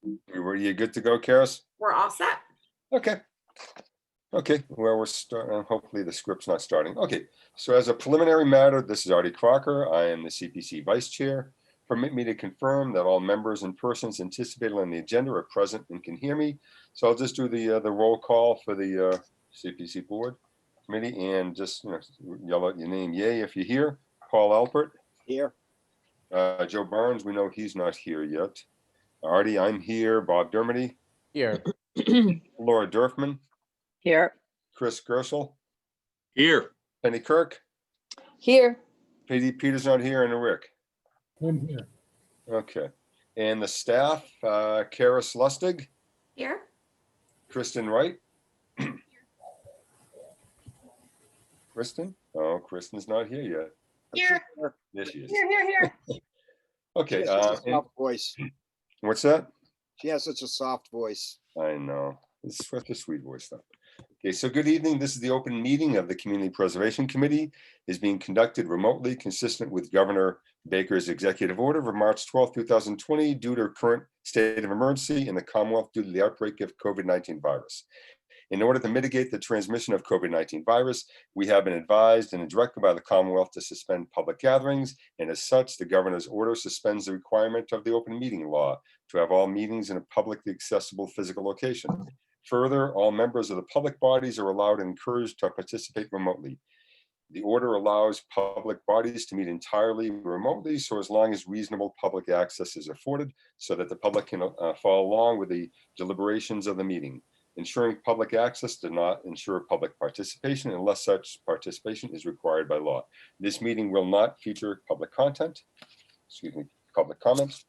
Were you good to go, Karis? We're all set. Okay. Okay, well, we're starting, hopefully the script's not starting. Okay, so as a preliminary matter, this is Artie Crocker. I am the CPC Vice Chair. Permit me to confirm that all members and persons anticipated on the agenda are present and can hear me. So I'll just do the roll call for the CPC Board Committee and just yell out your name, yay, if you're here. Paul Alpert. Here. Joe Barnes, we know he's not here yet. Artie, I'm here. Bob Dermody. Here. Laura Dorfman. Here. Chris Gersel. Here. Penny Kirk. Here. Peter's not here, and Rick. I'm here. Okay. And the staff, Karis Lustig, Here. Kristen Wright. Kristen? Oh, Kristen's not here yet. Here. There she is. Here. Okay. She has such a soft voice. What's that? She has such a soft voice. I know. This is what the sweet voice stuff. Okay, so good evening. This is the open meeting of the Community Preservation Committee. Is being conducted remotely, consistent with Governor Baker's executive order of March 12, 2020, due to current state of emergency in the Commonwealth due to the outbreak of COVID-19 virus. In order to mitigate the transmission of COVID-19 virus, we have been advised and directed by the Commonwealth to suspend public gatherings, and as such, the governor's order suspends the requirement of the open meeting law to have all meetings in a publicly accessible physical location. Further, all members of the public bodies are allowed and encouraged to participate remotely. The order allows public bodies to meet entirely remotely, so as long as reasonable public access is afforded, so that the public can follow along with the deliberations of the meeting. Ensuring public access does not ensure public participation unless such participation is required by law. This meeting will not feature public content, public comments.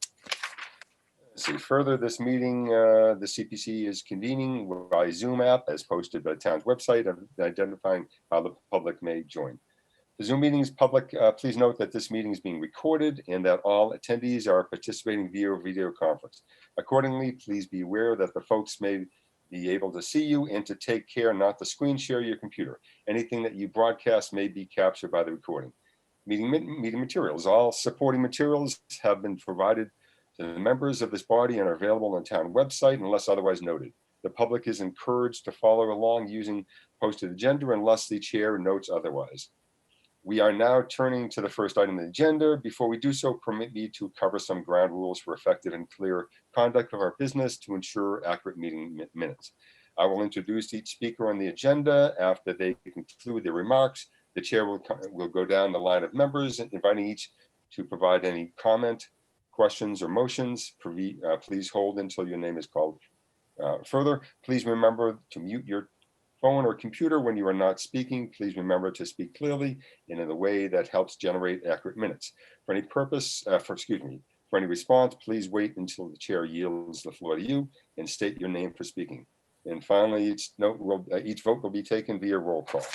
See further, this meeting, the CPC is convening by Zoom app as posted by the town's website, identifying how the public may join. The Zoom meeting is public. Please note that this meeting is being recorded and that all attendees are participating via video conference. Accordingly, please be aware that the folks may be able to see you and to take care not to screen share your computer. Anything that you broadcast may be captured by the recording. Meeting materials. All supporting materials have been provided to the members of this body and are available on the town website unless otherwise noted. The public is encouraged to follow along using posted agenda unless the chair notes otherwise. We are now turning to the first item on the agenda. Before we do so, permit me to cover some ground rules for effective and clear conduct of our business to ensure accurate meeting minutes. I will introduce each speaker on the agenda. After they conclude their remarks, the chair will go down the line of members, inviting each to provide any comment, questions, or motions. Please hold until your name is called. Further, please remember to mute your phone or computer when you are not speaking. Please remember to speak clearly and in a way that helps generate accurate minutes. For any purpose, for any response, please wait until the chair yields the floor to you and state your name for speaking. And finally, each vote will be taken via roll call.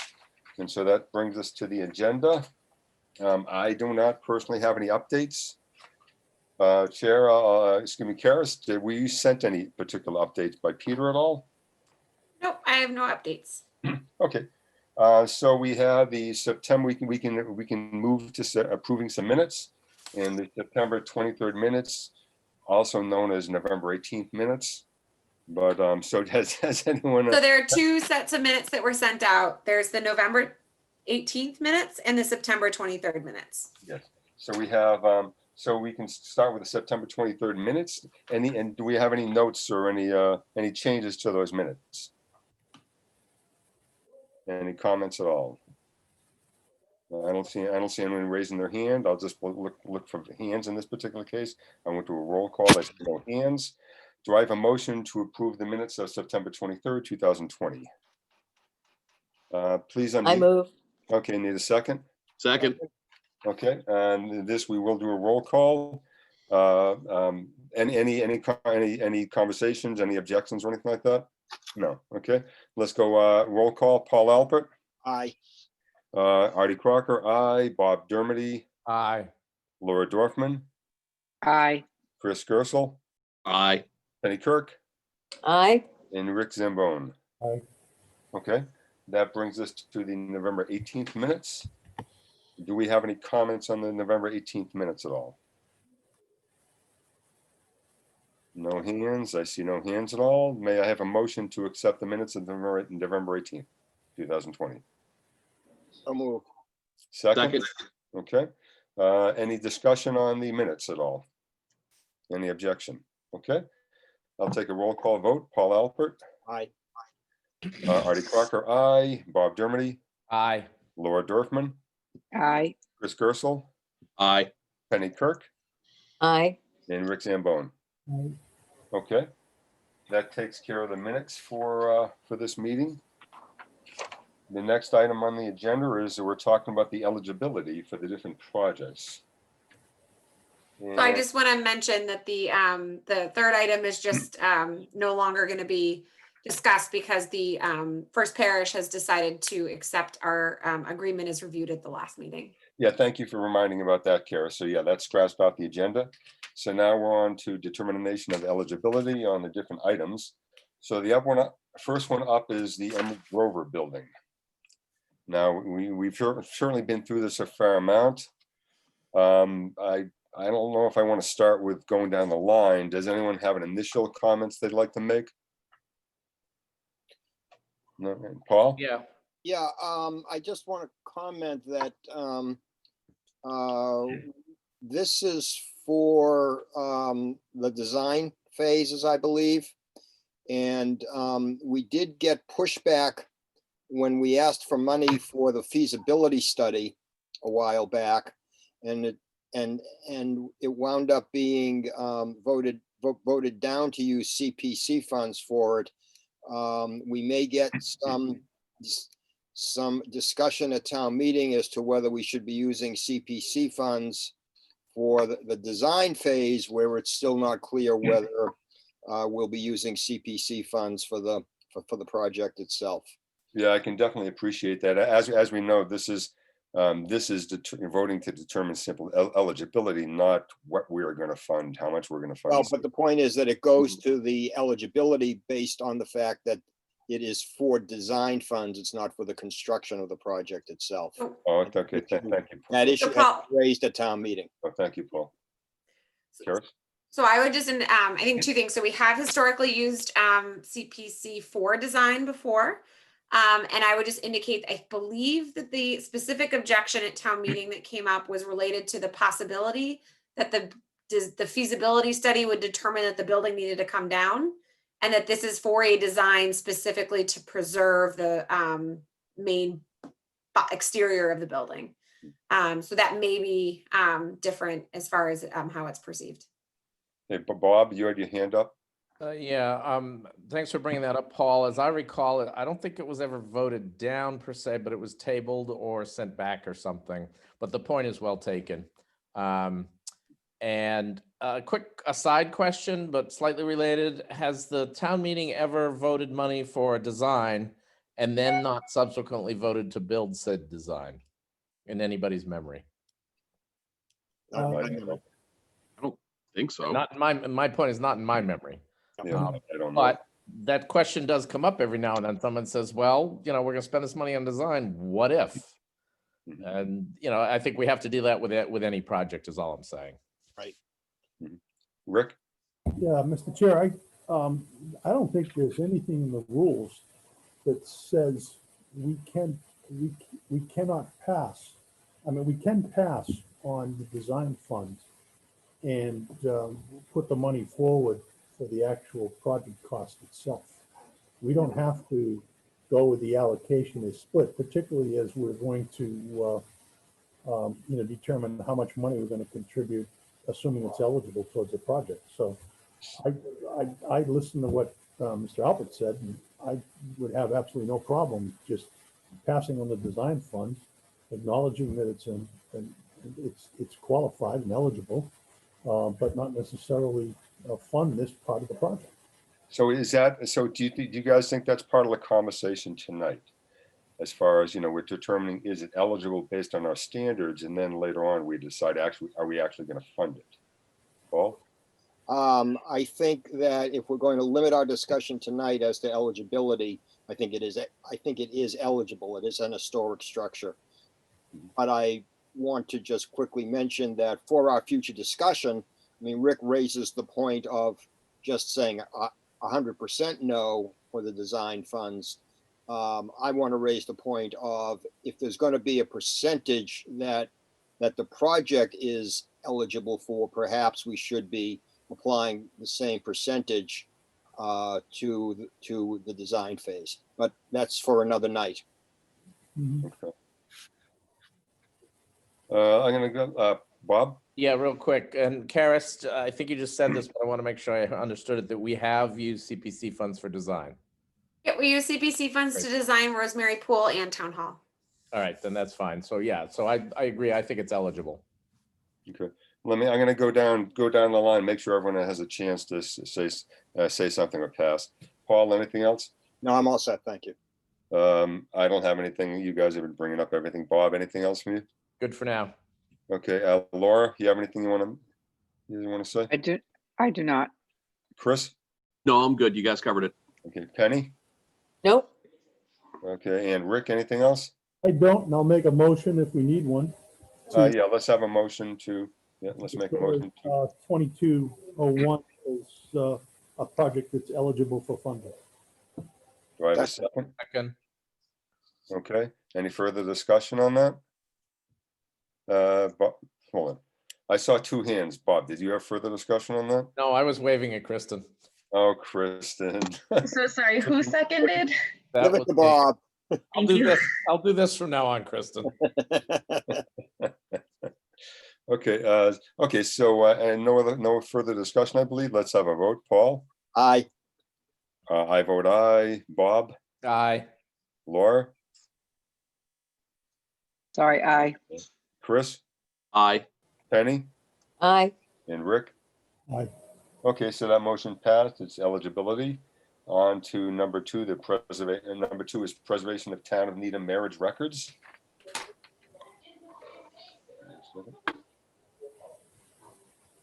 And so that brings us to the agenda. I do not personally have any updates. Chair, Karis, did we sent any particular updates by Peter at all? Nope, I have no updates. Okay, so we have the September. We can move to approving some minutes, and the September 23rd minutes, also known as November 18th minutes. But so has anyone? So there are two sets of minutes that were sent out. There's the November 18th minutes and the September 23rd minutes. Yes. So we have. So we can start with the September 23rd minutes. And do we have any notes or any changes to those minutes? Any comments at all? I don't see anyone raising their hand. I'll just look for hands in this particular case. I went to a roll call. I see no hands. Do I have a motion to approve the minutes of September 23rd, 2020? Please unmute. I move. Okay, need a second? Second. Okay, and this we will do a roll call. Any conversations, any objections or anything like that? No. Okay, let's go roll call. Paul Alpert. Aye. Artie Crocker, aye. Bob Dermody. Aye. Laura Dorfman. Aye. Chris Gersel. Aye. Penny Kirk. Aye. And Rick Zambone. Aye. Okay, that brings us to the November 18th minutes. Do we have any comments on the November 18th minutes at all? No hands. I see no hands at all. May I have a motion to accept the minutes of November 18th, 2020? So move. Second? Second. Okay. Any discussion on the minutes at all? Any objection? Okay. I'll take a roll call vote. Paul Alpert, Aye. Artie Crocker, aye. Bob Dermody, Aye. Laura Dorfman, Aye. Chris Gersel, Aye. Penny Kirk, Aye. and Rick Zambone. Okay. That takes care of the minutes for this meeting. The next item on the agenda is we're talking about the eligibility for the different projects. So I And- just want to mention that the third item is just no longer going to be discussed because the First Parish has decided to accept our agreement as reviewed at the last meeting. Yeah, thank you for reminding about that, Kara. So yeah, that's scratched off the agenda. So now we're on to determination of eligibility on the different items. So the first one up is the Emerald Grover building. Now, we've certainly been through this a fair amount. I don't know if I want to start with going down the line. Does anyone have an initial comments they'd like to make? No, Paul? Yeah. Yeah, I just want to comment that this is for the design phases, I believe. And we did get pushback when we asked for money for the feasibility study a while back. And it wound up being voted down to use CPC funds for it. We may get some discussion at town meeting as to whether we should be using CPC funds for the design phase, where it's still not clear whether we'll be using CPC funds for the project itself. Yeah, I can definitely appreciate that. As we know, this is voting to determine simple eligibility, not what we are going to fund, how much we're going to fund. Well, but the point is that it goes to the eligibility based on the fact that it is for design funds. It's not for the construction of the project itself. Oh, okay. Thank you. That issue Paul- was raised at town meeting. Oh, thank you, Paul. Kara? So I would just, I think two things. So we have historically used CPC for design before. And I would just indicate, I believe that the specific objection at town meeting that came up was related to the possibility that the feasibility study would determine that the building needed to come down. And that this is for a design specifically to preserve the main exterior of the building. So that may be different as far as how it's perceived. Hey, Bob, you had your hand up? Yeah. Thanks for bringing that up, Paul. As I recall it, I don't think it was ever voted down per se, but it was tabled or sent back or something. But the point is well taken. And a quick aside question, but slightly related. Has the town meeting ever voted money for a design and then not subsequently voted to build said design in anybody's memory? Think so. Not in my point is not in my memory. Yeah, I don't know. But that question does come up every now and then. Someone says, well, we're going to spend this money on design. What if? Mhm. And, I think we have to do that with any project is all I'm saying. Rick? Yeah, Mr. Chair, I don't think there's anything in the rules that says we cannot pass. I mean, we can pass on the design funds and put the money forward for the actual project cost itself. We don't have to go with the allocation as split, particularly as we're going to determine how much money we're going to contribute, assuming it's eligible towards the project. So I listened to what Mr. Albert said, and I would have absolutely no problem just passing on the design funds, acknowledging that it's qualified and eligible, but not necessarily fund this part of the project. So do you guys think that's part of the conversation tonight? As far as, we're determining, is it eligible based on our standards? And then later on, we decide are we actually going to fund it? Paul? I think that if we're going to limit our discussion tonight as to eligibility, I think it is eligible. It is an historic structure. But I want to just quickly mention that for our future discussion, Rick raises the point of, just saying 100% no for the design funds. I want to raise the point of if there's going to be a percentage that the project is eligible for, perhaps we should be applying the same percentage to the design phase. But that's for another night. Mhm. Okay. I'm gonna go, Bob? Yeah, real quick. And Karis, I think you just said this, but I want to make sure I understood it, that we have used CPC funds for design. Yeah, we use CPC funds to Great. design Rosemary Pool and Town Hall. All right, then that's fine. So yeah, so I agree. I think it's eligible. Okay, I'm gonna go down the line, make sure everyone has a chance to say something or pass. Paul, anything else? No, I'm all set. Thank you. I don't have anything. You guys have been bringing up everything. Bob, anything else from you? Good for now. Okay, Laura, you have anything you want to say? I do not. Chris? No, I'm good. You guys covered it. Okay, Penny? Nope. Okay, and Rick, anything else? I don't, and I'll make a motion if we need one. to Yeah, let's have a motion to, let's make a motion to, 2201 is a project that's eligible for funding. do I have a second? Second. Okay, any further discussion on that? Hold on. I saw two hands. Bob, did you have further discussion on that? No, I was waving at Kristen. Oh, Kristen. So sorry, who seconded? That Give it was to me. Bob. I'll Thank do you. this. I'll do this from now on, Kristen. Okay, okay, so, and no further discussion, I believe. Let's have a vote. Paul? Aye. I vote aye. Bob? Aye. Laura? Sorry, aye. Chris? Aye. Penny? Aye. And Rick? Aye. Okay, so that motion passed. It's eligibility. On to number two, number two is preservation of town of Needham marriage records.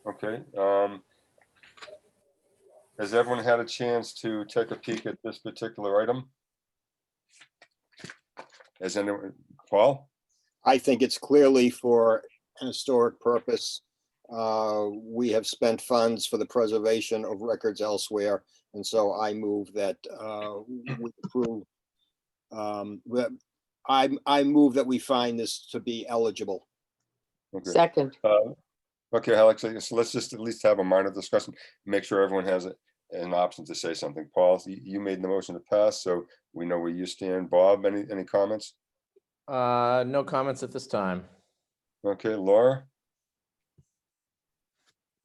Okay, has everyone had a chance to take a peek at this particular item? Has anyone, Paul? I think it's clearly for an historic purpose. We have spent funds for the preservation of records elsewhere, and so I move that we approve. I move that we find this to be eligible. Okay. Second. Okay, Alex, so let's just at least have a minor discussion, make sure everyone has an option to say something. Paul, you made the motion to pass, so we know where you stand. Bob, any comments? No comments at this time. Okay, Laura,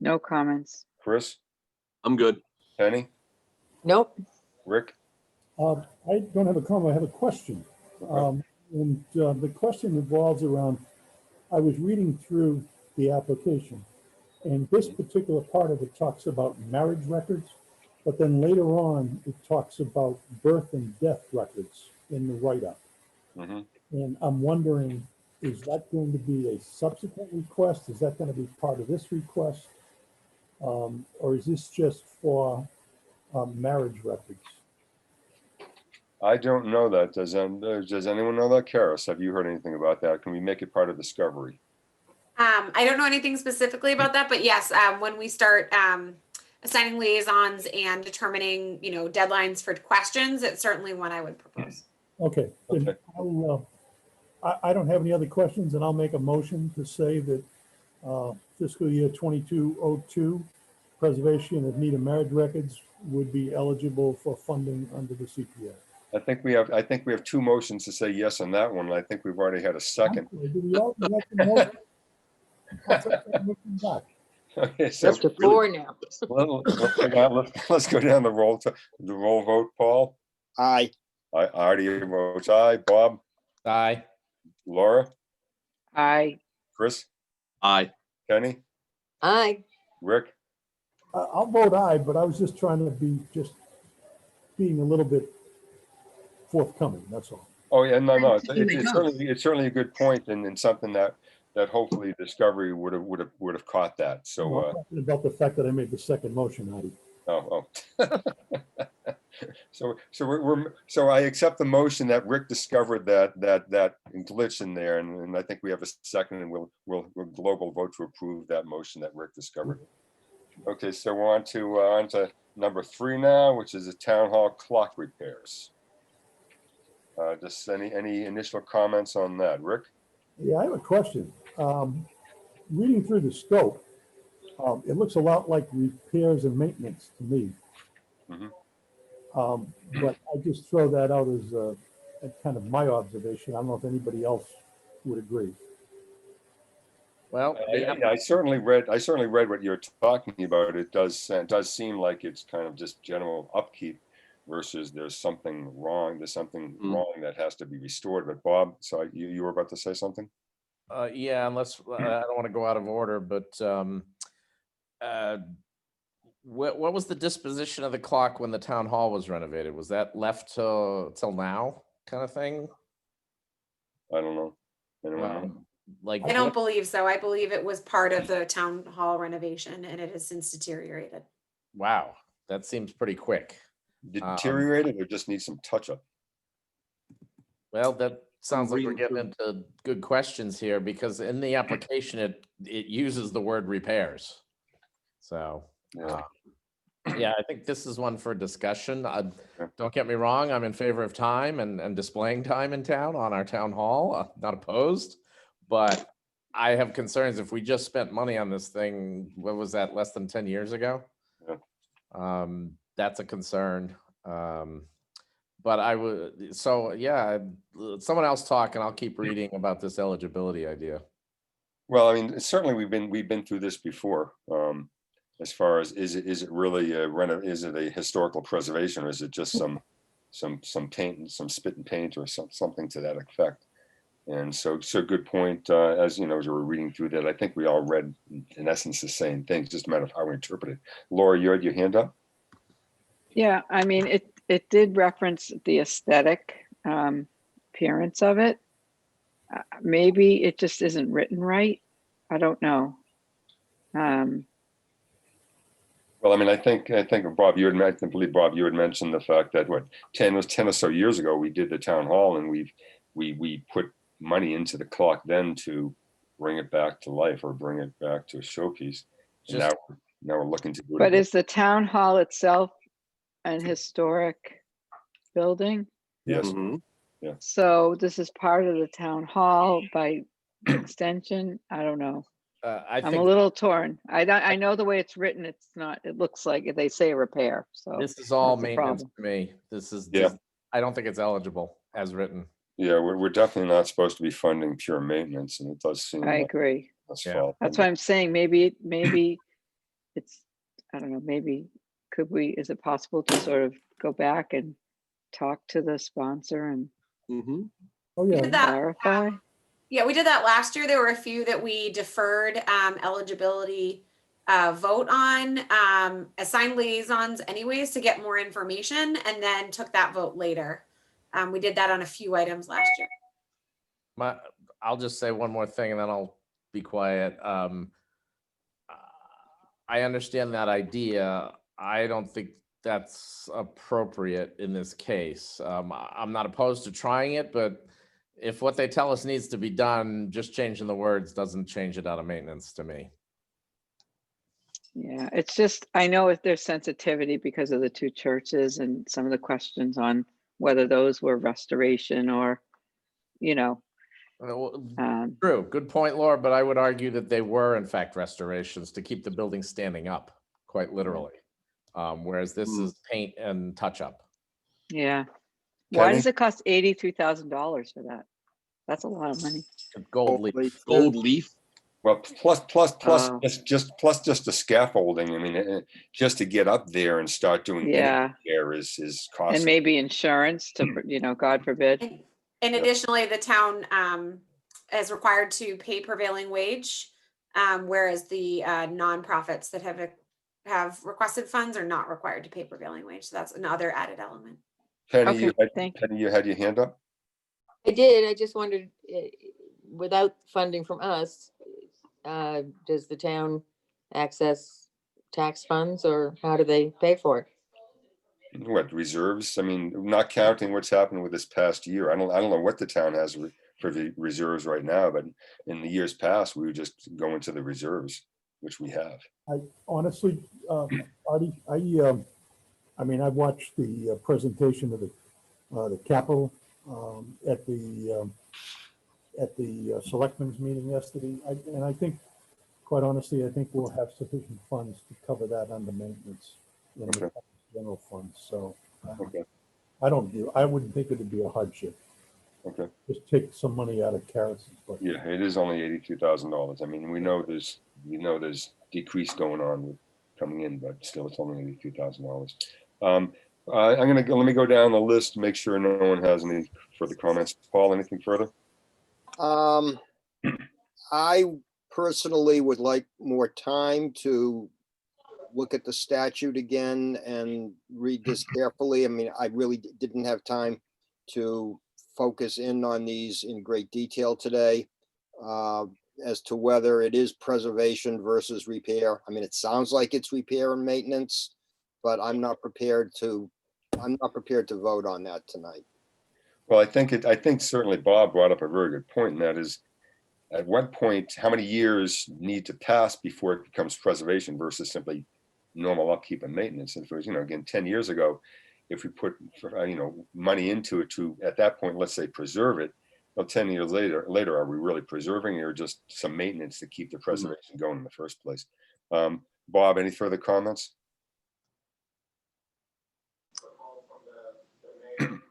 No comments. Chris, I'm good. Penny, Nope. Rick? I don't have a comment, I have a question. Okay. And the question revolves around, I was reading through the application, and this particular part of it talks about marriage records, but then later on, it talks about birth and death records in the write-up. Mhm. And I'm wondering, is that going to be a subsequent request? Is that going to be part of this request? Or is this just for marriage records? I don't know that. Does anyone know that? Karis, have you heard anything about that? Can we make it part of discovery? I don't know anything specifically about that, but yes, when we start assigning liaisons and determining, deadlines for questions, it's certainly one I would propose. Okay, then I don't have any other questions, and I'll make a motion to say that fiscal year 2202 preservation of Needham marriage records would be eligible for funding under the CPA. I think we have two motions to say yes on that one. And I think we've already had a second. Do we all like the motion? I'll take that motion back. Okay, so Up to four now. let's go down the roll vote. Paul? Aye. I already votes aye. Bob? Aye. Laura? Aye. Chris? Aye. Kenny? Aye. Rick? I'll vote aye, but I was just trying to being a little bit forthcoming, that's all. Oh, yeah, no, Nice to see it's my it's certainly a good point and something that hopefully Discovery would have caught that. I'm So, talking about the fact that I made the second motion, Artie. So I accept the motion that Rick discovered that glitch in there, and I think we have a second, and we'll global vote to approve that motion that Rick discovered. Okay, so we're on to number 3 now, which is the town hall clock repairs. Just any initial comments on that, Rick? Yeah, I have a question. Reading through the scope, it looks a lot like repairs and maintenance to me. Mhm. But I just throw that out as a kind of my observation. I don't know if anybody else would agree. Well, the I certainly read what you're talking about. It does seem like it's kind of just general upkeep versus there's something wrong. There's something Mm. wrong that has to be restored. But Bob, so you were about to say something? Yeah, unless I don't want to go out of order, but what was the disposition of the clock when the town hall was renovated? Was that left till now kind of thing? I don't know. Anyone know? Like, I don't believe so. I believe it was part of the town hall renovation and it has since deteriorated. wow, that seems pretty quick. Deteriorated or just needs some touch up? Well, that sounds like we're reading getting into good questions here because in the application, it uses the word repairs. So, Yeah. yeah, I think this is one for discussion. Yeah. Don't get me wrong, I'm in favor of time and displaying time in town on our town hall, not opposed. But I have concerns if we just spent money on this thing, what was that, less than 10 years ago? Yeah. That's a concern. But I would, so yeah, someone else talk and I'll keep reading about this eligibility idea. Well, I mean, certainly we've been through this before. As far as is it really is it a historical preservation or is it just some paint and some spit and paint or something to that effect? And so good point. As you know, as we were reading through that, I think we all read in essence the same thing. It's just a matter of how we interpret it. Laura, you had your hand up. Yeah, I mean, it did reference the aesthetic appearance of it. Maybe it just isn't written right. I don't know. Well, I mean, I think Bob, you had mentioned, I believe Bob, you had mentioned the fact that 10 or so years ago we did the town hall and we put money into the clock then to bring it back to life or bring it back to a showpiece. And Just- now we're looking to do it But again. is the town hall itself an historic building? Yes. Mhm. So this is part of the town hall by extension? I don't know. I I'm a think little torn. I know the way it's written, it's not, it looks like they say repair, so. this is all that's the maintenance problem. to me. This is Yeah. just, I don't think it's eligible as written. Yeah, we're definitely not supposed to be funding pure maintenance, and it does seem I like agree. that's Yeah. fault. That's why I'm saying maybe it's, I don't know, maybe is it possible to sort of go back and talk to the sponsor and Mhm. Oh, We yeah. did that. clarify? Yeah, we did that last year. There were a few that we deferred eligibility vote on, assigned liaisons anyways to get more information and then took that vote later. We did that on a few items last year. I'll just say one more thing and then I'll be quiet. I understand that idea. I don't think that's appropriate in this case. I'm not opposed to trying it, but if what they tell us needs to be done, just changing the words doesn't change it out of maintenance to me. Yeah, it's just, I know if there's sensitivity because of the two churches and some of the questions on whether those were restoration or, you know, True, good point, Laura, but I would argue that they were in fact restorations to keep the building standing up, quite literally. Whereas this Hmm. is paint and touch up. yeah. Why Penny? does it cost $83,000 for that? That's a lot of money. Gold leaf. Gold leaf. Well, plus Oh. just the scaffolding. I mean, just to get up there and start doing Yeah, there is and costly. maybe insurance to, you know, God forbid. And Yeah. additionally, the town is required to pay prevailing wage, whereas the nonprofits that have requested funds are not required to pay prevailing wage. So that's another added element. Penny, Okay, thank you. Penny, you had your hand up? I did. I just wondered, without funding from us, does the town access tax funds or how do they pay for it? What, reserves? I mean, not counting what's happened with this past year. I don't know what the town has for the reserves right now, but in the years past, we would just go into the reserves, which we have. I honestly, Artie, I mean, I watched the presentation of the Capitol at the selectmen's meeting yesterday. And I think, quite honestly, I think we'll have sufficient funds to cover that under maintenance in the Okay. general fund. So Okay, I wouldn't think it'd be a hardship. okay. Just take some money out of Karen's budget. Yeah, it is only $82,000. I mean, we know there's decrease going on with coming in, but still it's only $82,000. Let me go down the list, to make sure no one has any further comments. Paul, anything further? I personally would like more time to look at the statute again and read this carefully. I mean, I really didn't have time to focus in on these in great detail today, as to whether it is preservation versus repair. I mean, it sounds like it's repair and maintenance, but I'm not prepared to vote on that tonight. Well, I think certainly Bob brought up a very good point, and that is, at what point, how many years need to pass before it becomes preservation versus simply normal upkeep and maintenance? And if it was, again, 10 years ago, if we put, money into it to, at that point, let's say, preserve it, well, 10 years later, are we really preserving it, or just some maintenance to keep the preservation going in the first place? Bob, any further comments?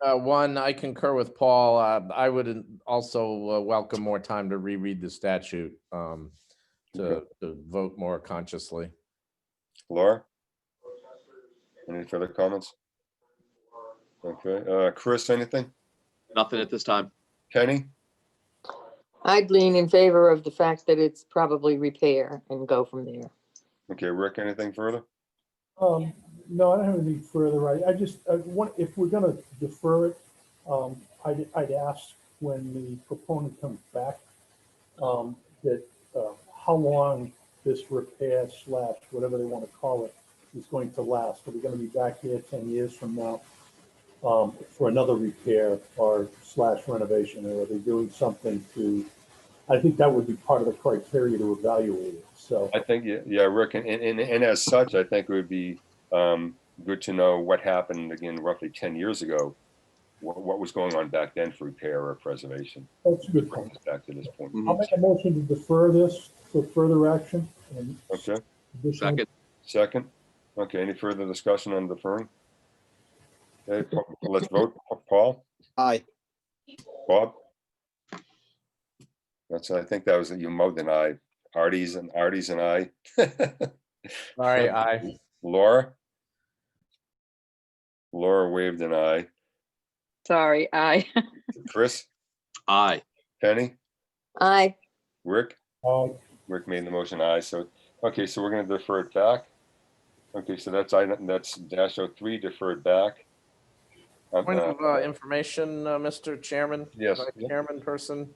One, I concur with Paul. I would also welcome more time to reread the statute to vote more consciously. Laura? Any further comments? Okay, Chris, anything? Nothing at this time. Kenny? I'd lean in favor of the fact that it's probably repair and go from there. Okay, Rick, anything further? No, I don't have anything further. I just, want, if we're gonna defer it, I'd ask when the proponent comes back, that, how long this repair slash whatever they want to call it is going to last. Are we gonna be back here 10 years from now, for another repair or slash renovation, or are they doing something to, I think that would be part of the criteria to evaluate it, so. I think, yeah, Rick, and as such, I think it would be good to know what happened again roughly 10 years ago. What was going on back then for repair or preservation? That's a good Bring point. us back to this point. Mhm. I'll make a motion to defer this for further action. And Okay, additional- Second. second. Okay, any further discussion on deferring? Okay, let's vote. Paul, Aye. Bob? I think that was you more than I. Artie's and I. All right, aye. Laura? Laura waved an eye. Sorry, aye. Chris? Aye. Penny? Aye. Rick? Rick made the motion aye, so, okay, so we're gonna defer it back. Okay, so that's -03 deferred back. Point of information, Mr. Chairman. Yes. Vice Chairman person.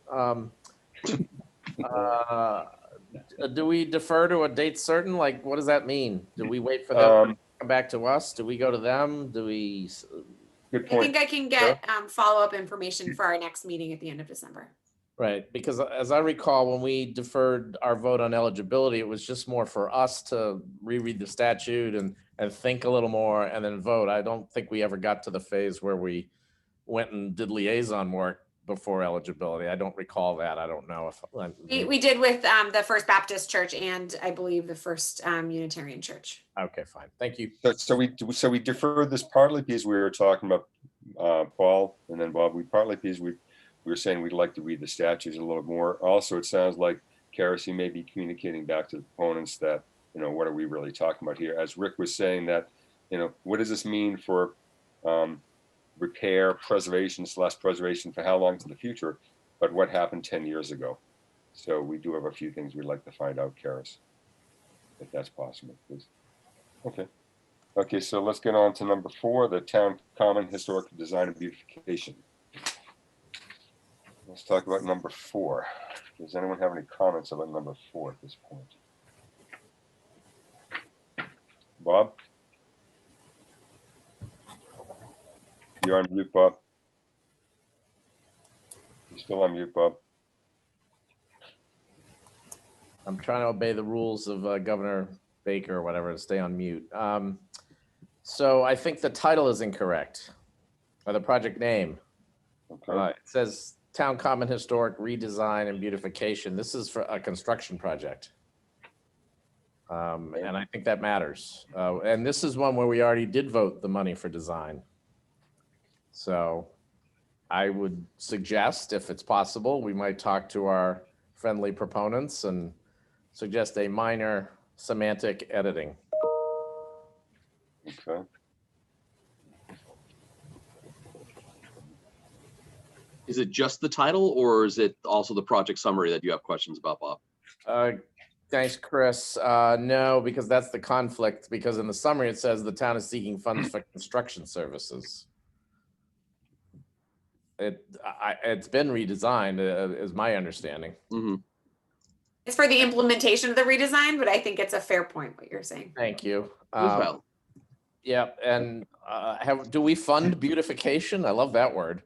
Do we defer to a date certain? Like, what does that mean? Do we wait for them to come back to us? Do we go to them? Do we? Good I point. think I can get follow-up information for our next meeting at the end of December. Right, because as I recall, when we deferred our vote on eligibility, it was just more for us to reread the statute and think a little more and then vote. I don't think we ever got to the phase where we went and did liaison work before eligibility. I don't recall that. I don't know if. We did with the First Baptist Church and I believe the First Unitarian Church. Okay, fine. Thank you. So we deferred this partly because we were talking about Paul and then Bob. We partly because we were saying we'd like to read the statutes a little more. Also, it sounds like Karis, you may be communicating back to the proponents that, what are we really talking about here? As Rick was saying that, what does this mean for repair, preservation for how long to the future? But what happened 10 years ago? So we do have a few things we'd like to find out, Karis, if that's possible, please. Okay. Okay, so let's get on to number 4, the town common historic design and beautification. Let's talk about number 4. Does anyone have any comments about number 4 at this point? Bob? You're on mute, Bob. You're still on mute, Bob. I'm trying to obey the rules of Governor Baker or whatever to stay on mute. So I think the title is incorrect, or the project name. Okay, It says Town Common Historic Redesign and Beautification. This is for a construction project. And I think that matters. And this is one where we already did vote the money for design. So I would suggest, if it's possible, we might talk to our friendly proponents and suggest a minor semantic editing. okay. Is it just the title or is it also the project summary that you have questions about, Bob? Thanks, Chris. No, because that's the conflict, because in the summary, it says the town is seeking funds for construction services. It's been redesigned, is my understanding. Mhm. It's for the implementation of the redesign, but I think it's a fair point what you're saying. Thank you. It is valid. Yeah, and do we fund beautification? I love that word.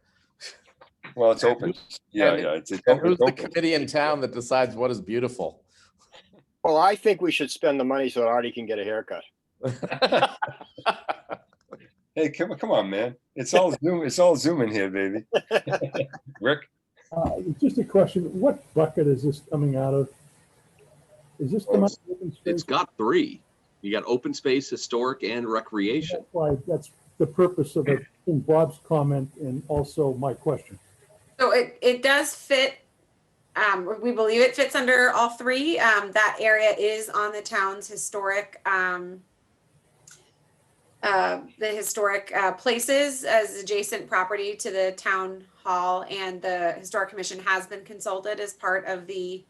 Well, it's open. Yeah, and- yeah, it's And who's the open. committee in town that decides what is beautiful? Well, I think we should spend the money so Artie can get a haircut. Hey, come on, man. It's all Zoom in here, baby. Rick? Just a question, what bucket is this coming out of? Is this coming out of open space? It's got 3. You got open space, historic, and recreation. That's why, that's the purpose of it, in Bob's comment and also my question. So it does fit. We believe it fits under all 3. That area is on the town's historic, places as adjacent property to the town hall, and the historic commission has been consulted as part of the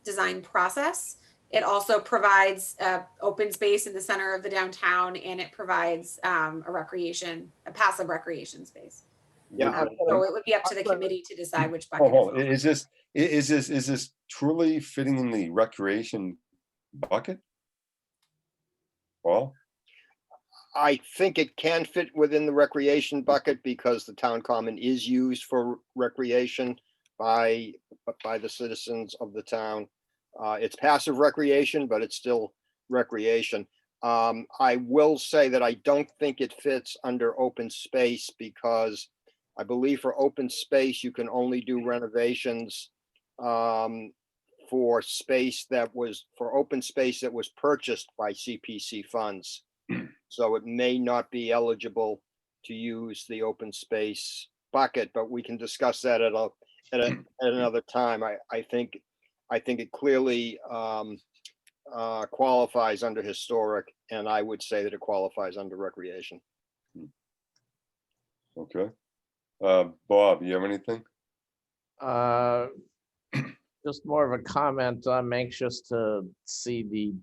design process. It also provides open space in the center of the downtown, and it provides a passive recreation space. Yeah. So it would be up to the committee to decide which bucket. Oh, it falls. is this truly fitting in the recreation bucket? Well, I think it can fit within the recreation bucket because the town common is used for recreation by the citizens of the town. It's passive recreation, but it's still recreation. I will say that I don't think it fits under open space because I believe for open space, you can only do renovations for open space that was purchased by CPC funds. So it may not be eligible to use the open space bucket, but we can discuss that at another time. I think it clearly qualifies under historic, and I would say that it qualifies under recreation. okay. Bob, you have anything? Just more of a comment. I'm anxious to see the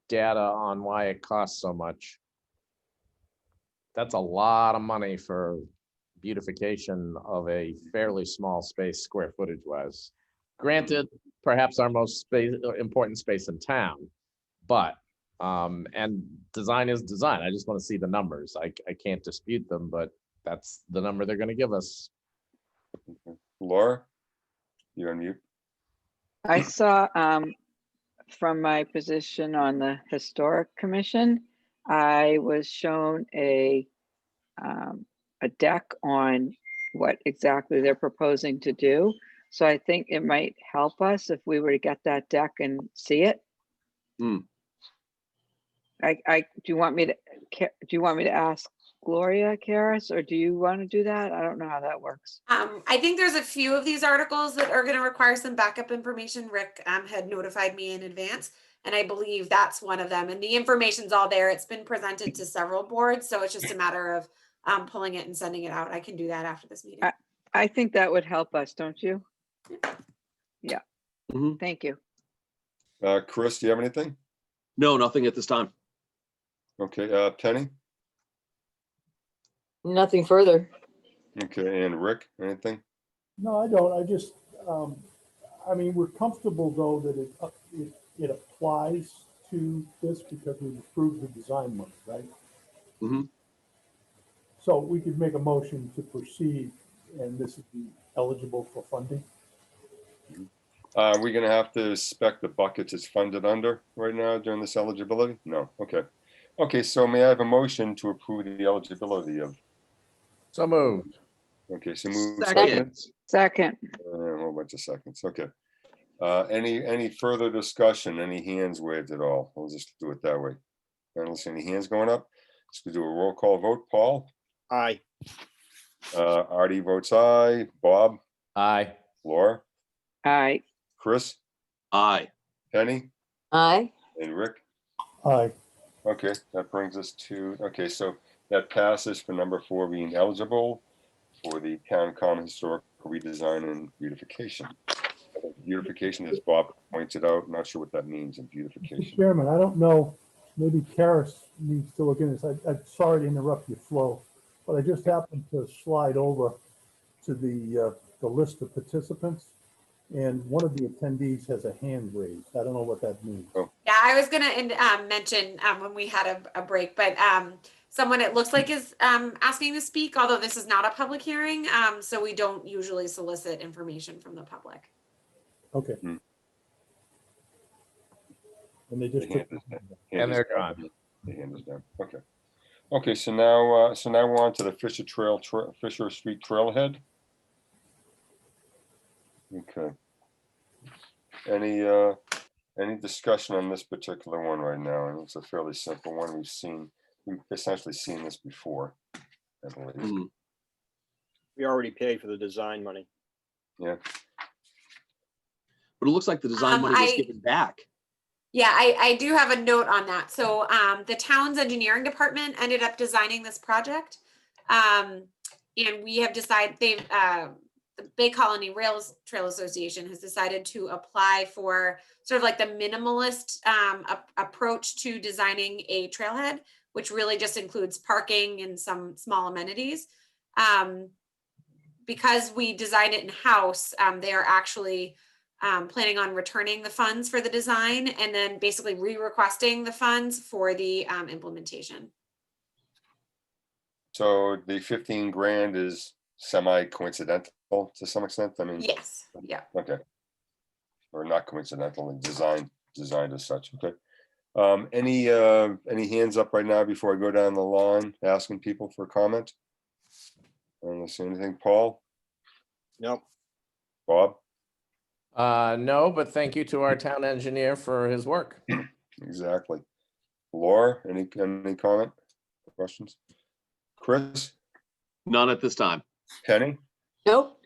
data on why it costs so much. That's a lot of money for beautification of a fairly small space square footage wise. Granted, perhaps our most important space in town, but and design is design. I just want to see the numbers. I can't dispute them, but that's the number they're going to give us. Laura? You're on mute. I saw from my position on the Historic Commission, I was shown a deck on what exactly they're proposing to do. So I think it might help us if we were to get that deck and see it. Hmm. Do you want me to ask Gloria Karas, or do you want to do that? I don't know how that works. I think there's a few of these articles that are going to require some backup information. Rick had notified me in advance, and I believe that's one of them. And the information's all there. It's been presented to several boards, so it's just a matter of pulling it and sending it out. I can do that after this meeting. I think that would help us, don't you? Yeah. Mhm. Thank you. Chris, do you have anything? No, nothing at this time. Okay, Penny? Nothing further. Okay, and Rick, anything? No, I don't. I just, I mean, we're comfortable though that it applies to this because we've approved the design money, right? Mhm. So we could make a motion to proceed and this would be eligible for funding. Are we gonna have to spec the buckets it's funded under right now during this eligibility? No, okay. Okay, so may I have a motion to approve the eligibility of, So moved. okay, so move Second. Second, a whole bunch of seconds, okay. Any further discussion, any hands waved at all? We'll just do it that way. I don't see any hands going up. Let's do a roll call vote. Paul, Aye. Artie votes aye, Bob, Aye. Laura, aye. Chris, Aye. Penny, Aye. and Rick. Aye. Okay, that brings us to, okay, so that passes for number 4 being eligible for the town common historic redesign and beautification. I think beautification, as Bob pointed out, not sure what that means in Mr. beautification. Chairman, I don't know, maybe Karis needs to look into this. I'm sorry to interrupt your flow, but I just happened to slide over to the list of participants, and one of the attendees has a hand raised. I don't know what that means. Yeah, I was gonna mention when we had a break, but someone it looks like is asking to speak, although this is not a public hearing, so we don't usually solicit information from the public. Okay. Hmm. And they just The hand took. is down. And Hand is they're down. gone. The hand is down, okay. Okay, so now we're on to the Fisher Fisher Street Trailhead. Okay. Any discussion on this particular one right now? And it's a fairly simple one. We've essentially seen this before, I believe. Hmm. We already paid for the design money. Yeah, But it looks like the design money was I- given back. Yeah, I do have a note on that. So the town's engineering department ended up designing this project. And we have decided the Bay Colony Rails Trail Association has decided to apply for sort of like the minimalist approach to designing a trailhead, which really just includes parking and some small amenities. Because we designed it in-house, they are actually planning on returning the funds for the design and then basically re-requesting the funds for the implementation. so the 15 grand is semi-coincidental to some extent, I mean. Yes, yeah. Okay. Or not coincidental and designed as such, okay. Any hands up right now before I go down the line, asking people for comment? I don't see anything, Paul, Nope. Bob, No, but thank you to our town engineer for his work. exactly. Laura, any comment, questions? Chris, None at this time. Penny, Nope.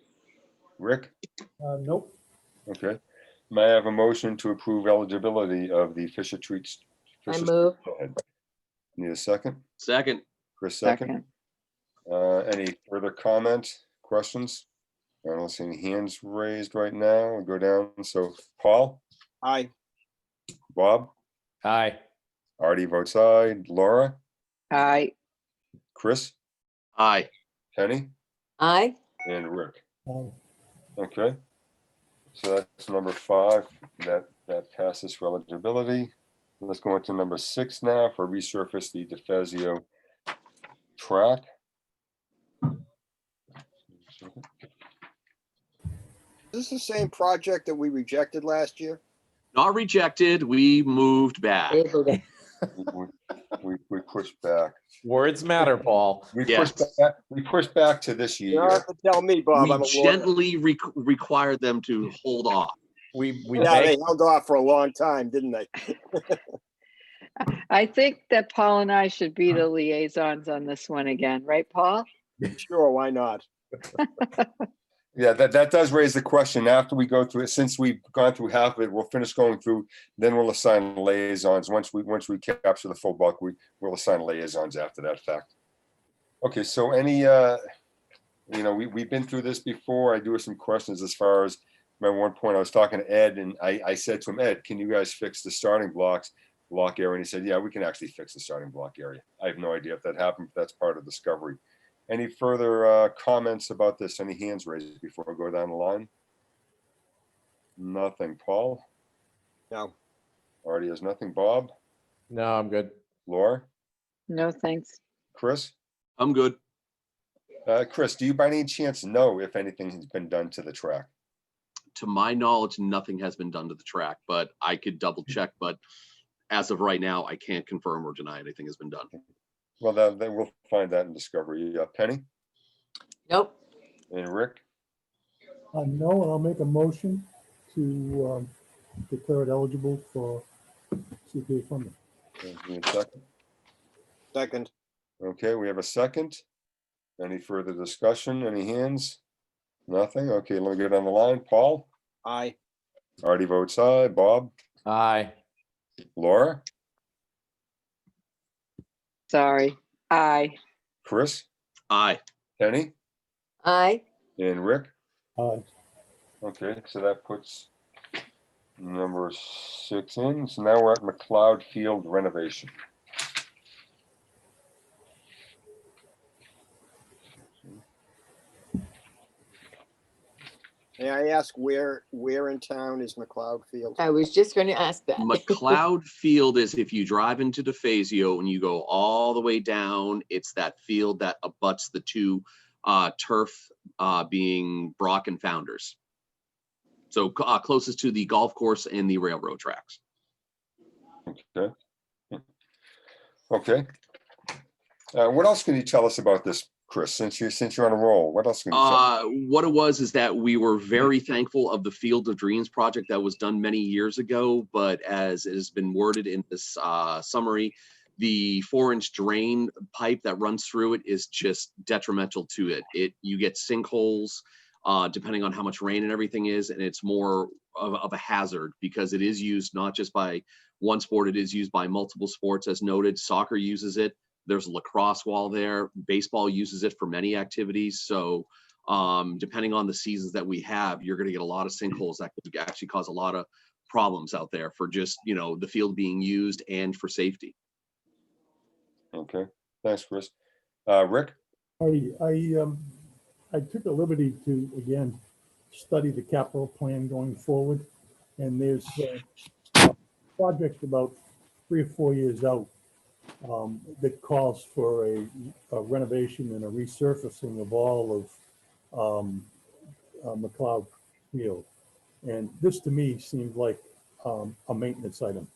Rick? Nope. Okay. May I have a motion to approve eligibility of the Fisher Street? I move. Need a second? Second. Chris, second. Second, Any further comments, questions? I don't see any hands raised right now. We'll go down. So Paul, Aye. Bob, Aye. Artie votes aye. Laura, aye. Chris, Aye. Penny, Aye. and Rick. Aye. Okay. So that's number 5. That passes for eligibility. Let's go on to number 6 now for resurface the DeFazio track. Is this the same project that we rejected last year? Not rejected. We moved back. Tabled it. We pushed back. Words matter, Paul. We Yes. pushed back to this You don't year. have to tell me, Bob. We I'm a lawyer. gently required them to hold off. We Yeah, they begged, held off for a long time, didn't they? I think that Paul and I should be the liaisons on this one again, right, Paul? Sure, why not? Yeah, that does raise the question after we go through it, since we've gone through half of it, we'll finish going through, then we'll assign liaisons. Once we capture the full buck, we'll assign liaisons after that fact. Okay, so we've been through this before. I do have some questions as far as, remember one point I was talking to Ed and I said to him, Ed, can you guys fix the starting block area? And he said, yeah, we can actually fix the starting block area. I have no idea if that happened, but that's part of discovery. Any further comments about this? Any hands raised before I go down the line? Nothing. Paul? No. Artie has nothing. Bob? no, I'm good. Laura? No, thanks. Chris? I'm good. Chris, do you by any chance know if anything has been done to the track? To my knowledge, nothing has been done to the track, but I could double check. But as of right now, I can't confirm or deny anything has been done. Well, then we'll find that in discovery. Penny Nope. and Rick, No, and I'll make a motion to declare it eligible for CPA funding. give me a second. Second, Okay, we have a second. Any further discussion? Any hands? Nothing? Okay, let me get on the line. Paul, aye. Artie votes aye. Bob, Aye. Laura, Sorry, aye. Chris, Aye. Penny, Aye. and Rick. Aye. Okay, so that puts number 6 in. So now we're at McLeod Field renovation. May I ask where in town is McLeod Field? I was just going to ask that. McLeod Field is if you drive into DeFazio and you go all the way down, it's that field that abuts the two turf being Brock and Founders. So closest to the golf course and the railroad tracks. Okay. Okay. What else can you tell us about this, Chris, since you're on a roll? What else can you tell? What it was is that we were very thankful of the Field of Dreams project that was done many years ago, but as it has been worded in this summary, the 4-inch drain pipe that runs through it is just detrimental to it. You get sinkholes depending on how much rain and everything is, and it's more of a hazard because it is used not just by one sport, it is used by multiple sports as noted. Soccer uses it. There's a lacrosse wall there. Baseball uses it for many activities. So depending on the seasons that we have, you're going to get a lot of sinkholes that could actually cause a lot of problems out there for just, the field being used and for safety. Okay, thanks, Chris. Rick? I took a liberty to, again, study the capital plan going forward. And there's a project about 3 or 4 years out that calls for a renovation and a resurfacing of all of McLeod Field. And this to me seemed like a maintenance item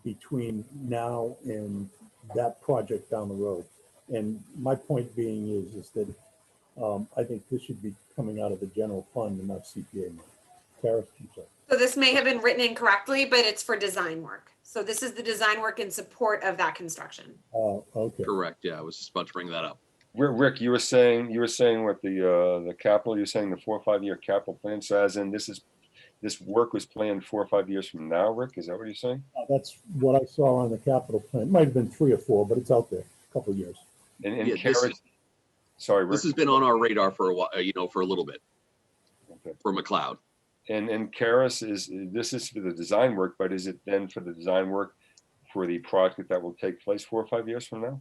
between now and that project down the road. And my point being is that I think this should be coming out of the general fund and not CPA money. Tara, I'm sorry. So this may have been written incorrectly, but it's for design work. So this is the design work in support of that construction. Okay. Correct. Yeah, I was just about to bring that up. Rick, you were saying what the capital, you're saying the 4 or 5 year capital plan. So as in this work was planned 4 or 5 years from now, Rick? Is that what you're saying? That's what I saw on the capital plan. It might have been 3 or 4, but it's out there, a couple of years. And Yeah, Kara, sorry, Rick. This has been on our radar for a while, for a little bit Okay. for McLeod. And Karis this is for the design work, but is it then for the design work for the project that will take place 4 or 5 years from now?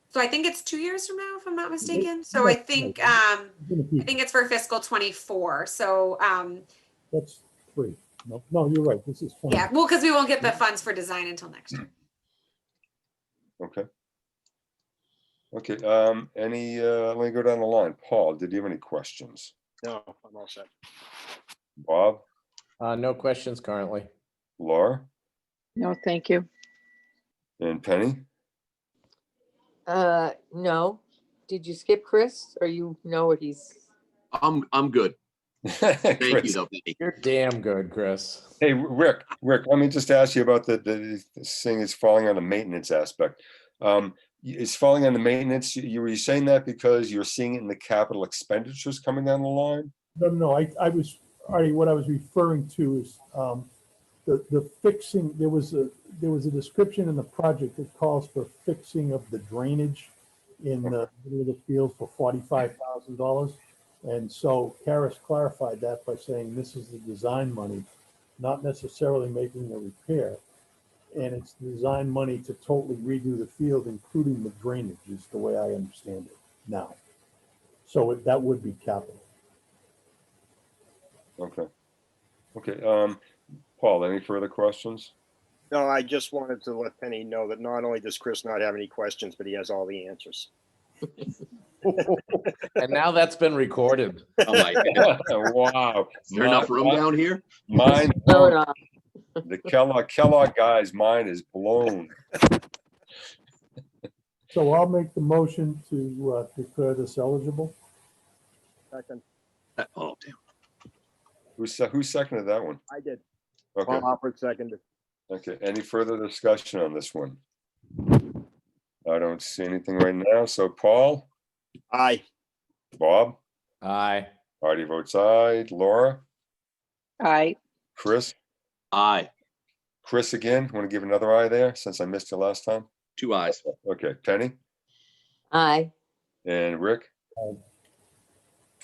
So I think it's 2 years from now, if I'm not mistaken. So I think it's for fiscal 24. So That's 3. No, you're right. This is 20. yeah, well, because we won't get the funds for design until next year. Okay. Okay, let me go down the line. Paul, did you have any questions? No, I'm all set. Bob, No questions currently. Laura, No, thank you. and Penny? No. Did you skip Chris, or you know what he's? I'm good. Thank you, Chris. though. Penny. You're damn good, Chris. Hey, Rick, let me just ask you about the thing is falling on the maintenance aspect. Is falling on the maintenance, were you saying that because you're seeing it in the capital expenditures coming down the line? No, I was, Artie, what I was referring to is the fixing, there was a description in the project that calls for fixing of the drainage in the middle of the field for $45,000. And so Karis clarified that by saying this is the design money, not necessarily making a repair. And it's design money to totally redo the field, including the drainage, is the way I understand it now. So that would be capital. Okay. Okay, Paul, any further questions? No, I just wanted to let Penny know that not only does Chris not have any questions, but he has all the answers. And now that's been recorded. Oh my God. Wow. Is there enough room down here? Mine, Blow it off. The Kellogg guy's mind is blown. So I'll make the motion to declare this eligible. Second, Oh, damn. Who seconded that one? I did. Okay, Paul Alpert seconded. okay. Any further discussion on this one? I don't see anything right now. So Paul, Aye. Bob, Aye. Artie votes aye. Laura, I, Chris, Aye, Chris again. Want to give another eye there since I missed you last time? 2 ayes. Okay, Penny Aye. and Rick. Aye.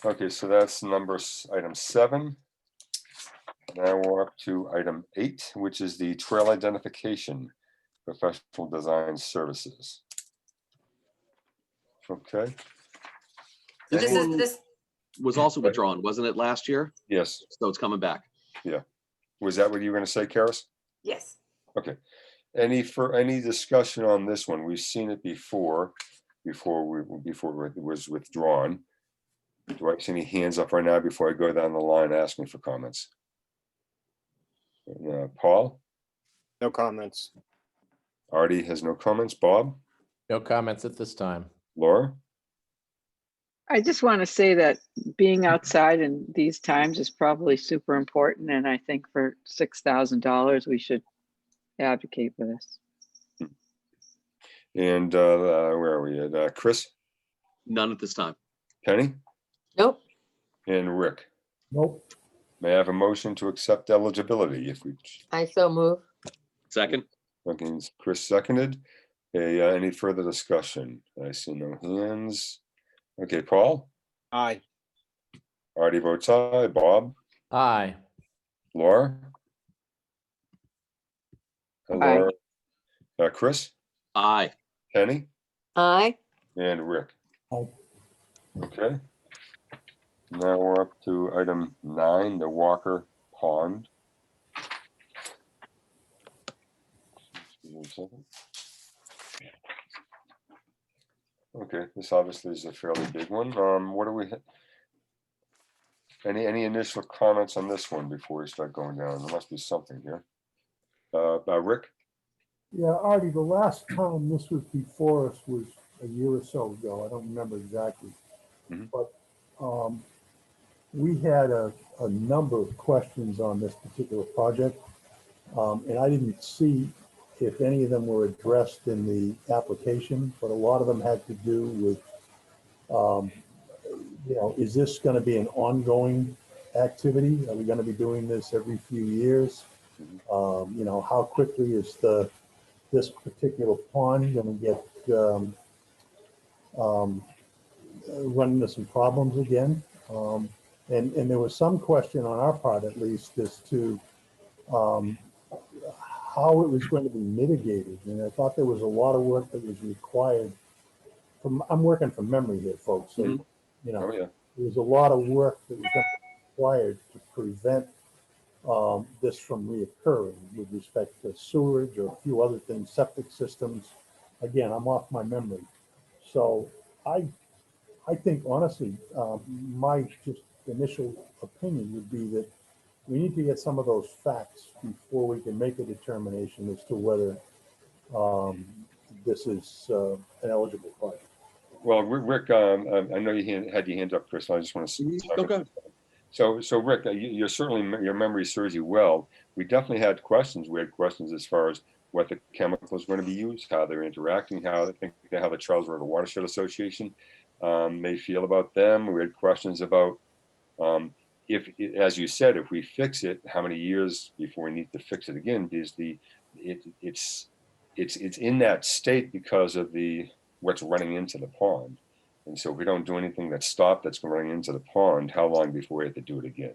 Okay, so that's item 7. Now we're up to item 8, which is the trail identification professional design services. Okay, This This is one this, was also withdrawn, wasn't it, last year? yes. So it's coming back. Was that what you were going to say, Karis? yes. Okay. Any discussion on this one? We've seen it before it was withdrawn. Do I see any hands up right now before I go down the line asking for comments? Paul, No comments. Artie has no comments. Bob, No comments at this time. Laura, I just want to say that being outside in these times is probably super important. And I think for $6,000, we should advocate for this. and where are we at? Chris, None at this time. Penny, Nope. and Rick. Nope. May I have a motion to accept eligibility if we, I so move. Second, okay, Chris seconded. Okay, any further discussion? I see no hands. Okay, Paul, Aye. Artie votes aye. Bob, Aye. Laura? Aye. Laura, Chris, aye. Penny, Aye. and Rick. Aye. Okay. Now we're up to item 9, the Walker Pond. Give me a second. Okay, this obviously is a fairly big one. What do we? Any initial comments on this one before we start going down? There must be something here. Rick? Yeah, Artie, the last time this was before us was a year or so ago. I don't remember exactly. Mhm. But we had a number of questions on this particular project. And I didn't see if any of them were addressed in the application, but a lot of them had to do with, is this going to be an ongoing activity? Are we going to be doing this every few years? How quickly is this particular pond going to get run into some problems again? And there was some question on our part, at least, as to how it was going to be mitigated. And I thought there was a lot of work that was required. I'm working from memory here, folks. So, Mhm. Oh, yeah. there was a lot of work that was required to prevent this from reoccurring with respect to sewerage or a few other things, septic systems. Again, I'm off my memory. So I think honestly, my just initial opinion would be that we need to get some of those facts before we can make a determination as to whether this is an eligible project. Well, Rick, I know you had your hand up, Chris. I just want to see. Okay. So Rick, you're certainly, your memory serves you well. We definitely had questions. We had questions as far as what the chemicals were going to be used, how they're interacting, how the Charles River Watershed Association may feel about them. We had questions about if, as you said, if we fix it, how many years before we need to fix it again? Because it's in that state because of what's running into the pond. And so if we don't do anything that's running into the pond, how long before we have to do it again?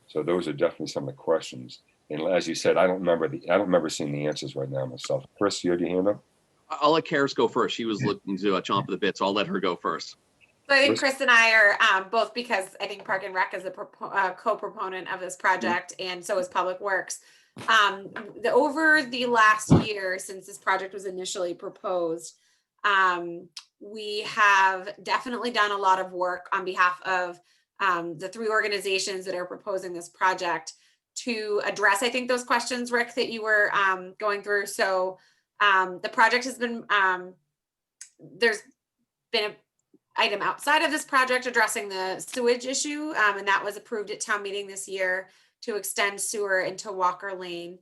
So those are definitely some of the questions. And as you said, I don't remember seeing the answers right now myself. Chris, you had your hand up? I'll let Karis go first. She was looking to chomp at the bit, so I'll let her go first. So I think Chris and I are both, because I think Park and Rec is a co-proponent of this project, and so is Public Works. Over the last year since this project was initially proposed, we have definitely done a lot of work on behalf of the 3 organizations that are proposing this project to address, I think, those questions, Rick, that you were going through. So the project has been, there's been an item outside of this project addressing the sewage issue, and that was approved at town meeting this year to extend sewer into Walker Lane.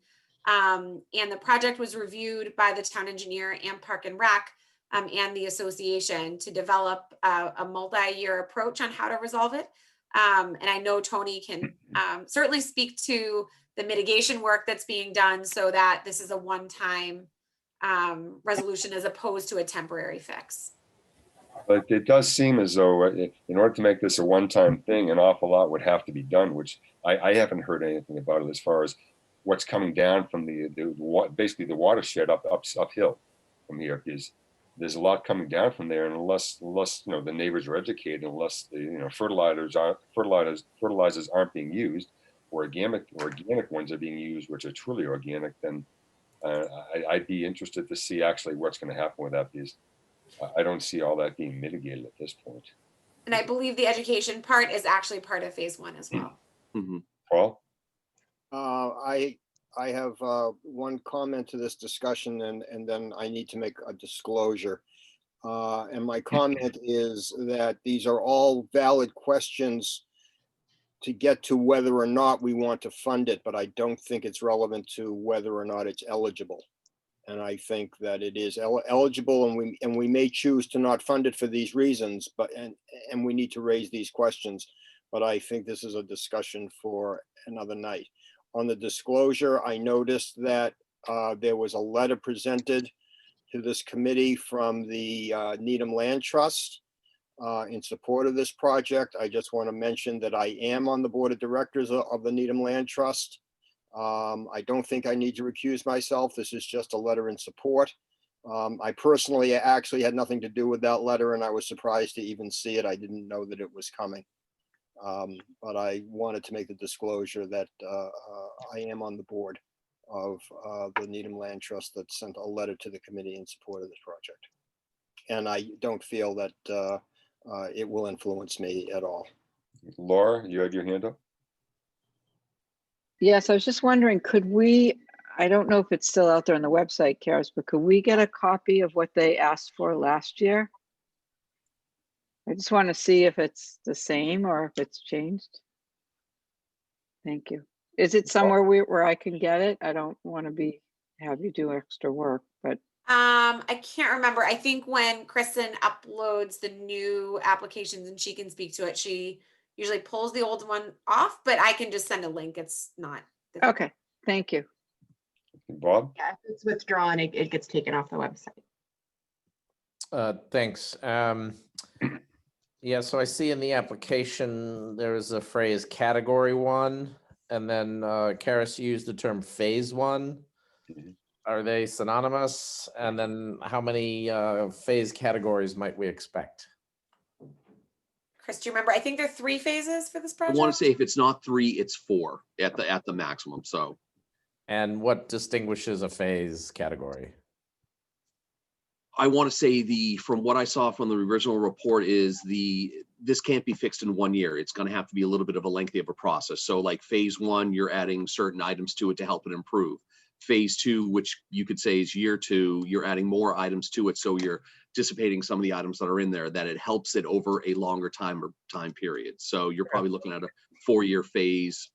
And the project was reviewed by the town engineer and Park and Rec and the association to develop a multi-year approach on how to resolve it. And I know Tony can certainly speak to the mitigation work that's being done so that this is a one-time resolution as opposed to a temporary fix. But it does seem as though in order to make this a one-time thing, an awful lot would have to be done, which I haven't heard anything about it as far as what's coming down from basically the watershed uphill from here. There's a lot coming down from there, and unless the neighbors are educated, unless the fertilizers aren't being used, or organic ones are being used, which are truly organic, then I'd be interested to see actually what's going to happen with that, because I don't see all that being mitigated at this point. And I believe the education part is actually part of phase one as well. Mhm. Paul? I have one comment to this discussion, and then I need to make a disclosure. And my comment is that these are all valid questions to get to whether or not we want to fund it, but I don't think it's relevant to whether or not it's eligible. And I think that it is eligible, and we may choose to not fund it for these reasons, but and we need to raise these questions. But I think this is a discussion for another night. On the disclosure, I noticed that there was a letter presented to this committee from the Needham Land Trust in support of this project. I just want to mention that I am on the board of directors of the Needham Land Trust. I don't think I need to recuse myself. This is just a letter in support. I personally actually had nothing to do with that letter, and I was surprised to even see it. I didn't know that it was coming. But I wanted to make the disclosure that I am on the board of the Needham Land Trust that sent a letter to the committee in support of this project. And I don't feel that it will influence me at all. Laura, you had your hand up? Yes, I was just wondering, could we, I don't know if it's still out there on the website, Karis, but could we get a copy of what they asked for last year? I just want to see if it's the same or if it's changed. Thank you. Is it somewhere where I can get it? I don't want to have you do extra work, but. I can't remember. I think when Kristen uploads the new applications and she can speak to it, she usually pulls the old one off, but I can just send a link. It's not. Okay, thank you. Bob? Yeah, if it's withdrawn, it gets taken off the website. Thanks. Yeah, so I see in the application, there is a phrase category 1, and then Karis used the term phase 1. Mhm. Are they synonymous? And then how many phase categories might we expect? Chris, do you remember? I think there are 3 phases for this I project. want to say if it's not 3, it's 4 at the maximum. So And what distinguishes a phase category? I want to say from what I saw from the original report is this can't be fixed in 1 year. It's going to have to be a little bit of a lengthy of a process. So like phase 1, you're adding certain items to it to help it improve. Phase 2, which you could say is year 2, you're adding more items to it. So you're dissipating some of the items that are in there, that it helps it over a longer time period. So you're probably looking at a 4-year phase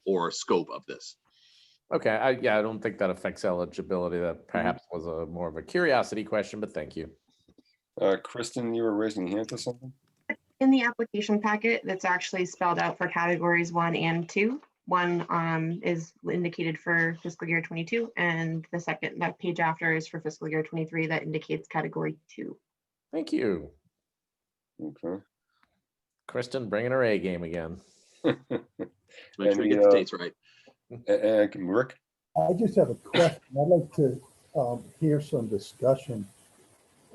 or scope of this. Okay, I don't think that affects eligibility. That perhaps was a more of a curiosity question, but thank you. Kristen, you were raising your hand for something? In the application packet, that's actually spelled out for categories 1 and 2. 1 is indicated for fiscal year 22, and the second, that page after, is for fiscal year 23. That indicates category 2. Thank you. Okay. Kristen, bringing her A game again. To make sure we get the dates right. Rick? I just have a question. I'd like to hear some discussion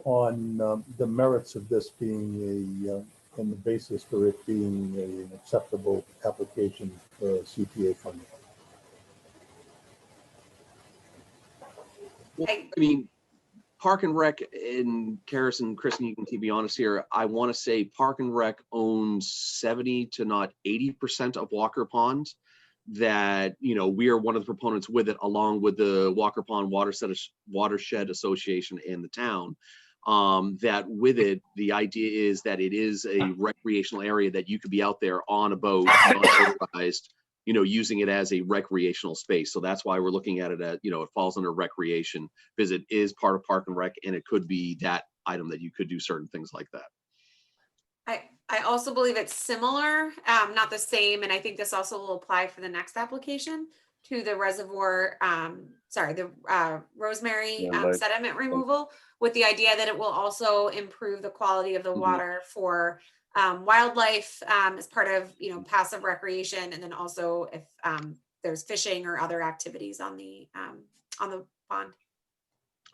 on the merits of this being and the basis for it being an acceptable application for CPA funding. Well, I mean, Park and Rec, and Karis and Kristen, you can keep me honest here. I want to say Park and Rec owns 70 to not 80% of Walker Pond. that, you know, we are one of the proponents with it, along with the Walker Pond Watershed Association and the town. That with it, the idea is that it is a recreational area that you could be out there on a boat, unmotorized, you know, using it as a recreational space. So that's why we're looking at it at, you know, it falls under recreation, because it is part of Park and Rec, and it could be that item that you could do certain things like that. I also believe it's similar, not the same, and I think this also will apply for the next application to the reservoir, the rosemary Yeah, like- sediment removal, with the idea that it will also improve the quality of the Mhm. water for wildlife as part of, you know, passive recreation, and then also if there's fishing or other activities on the pond.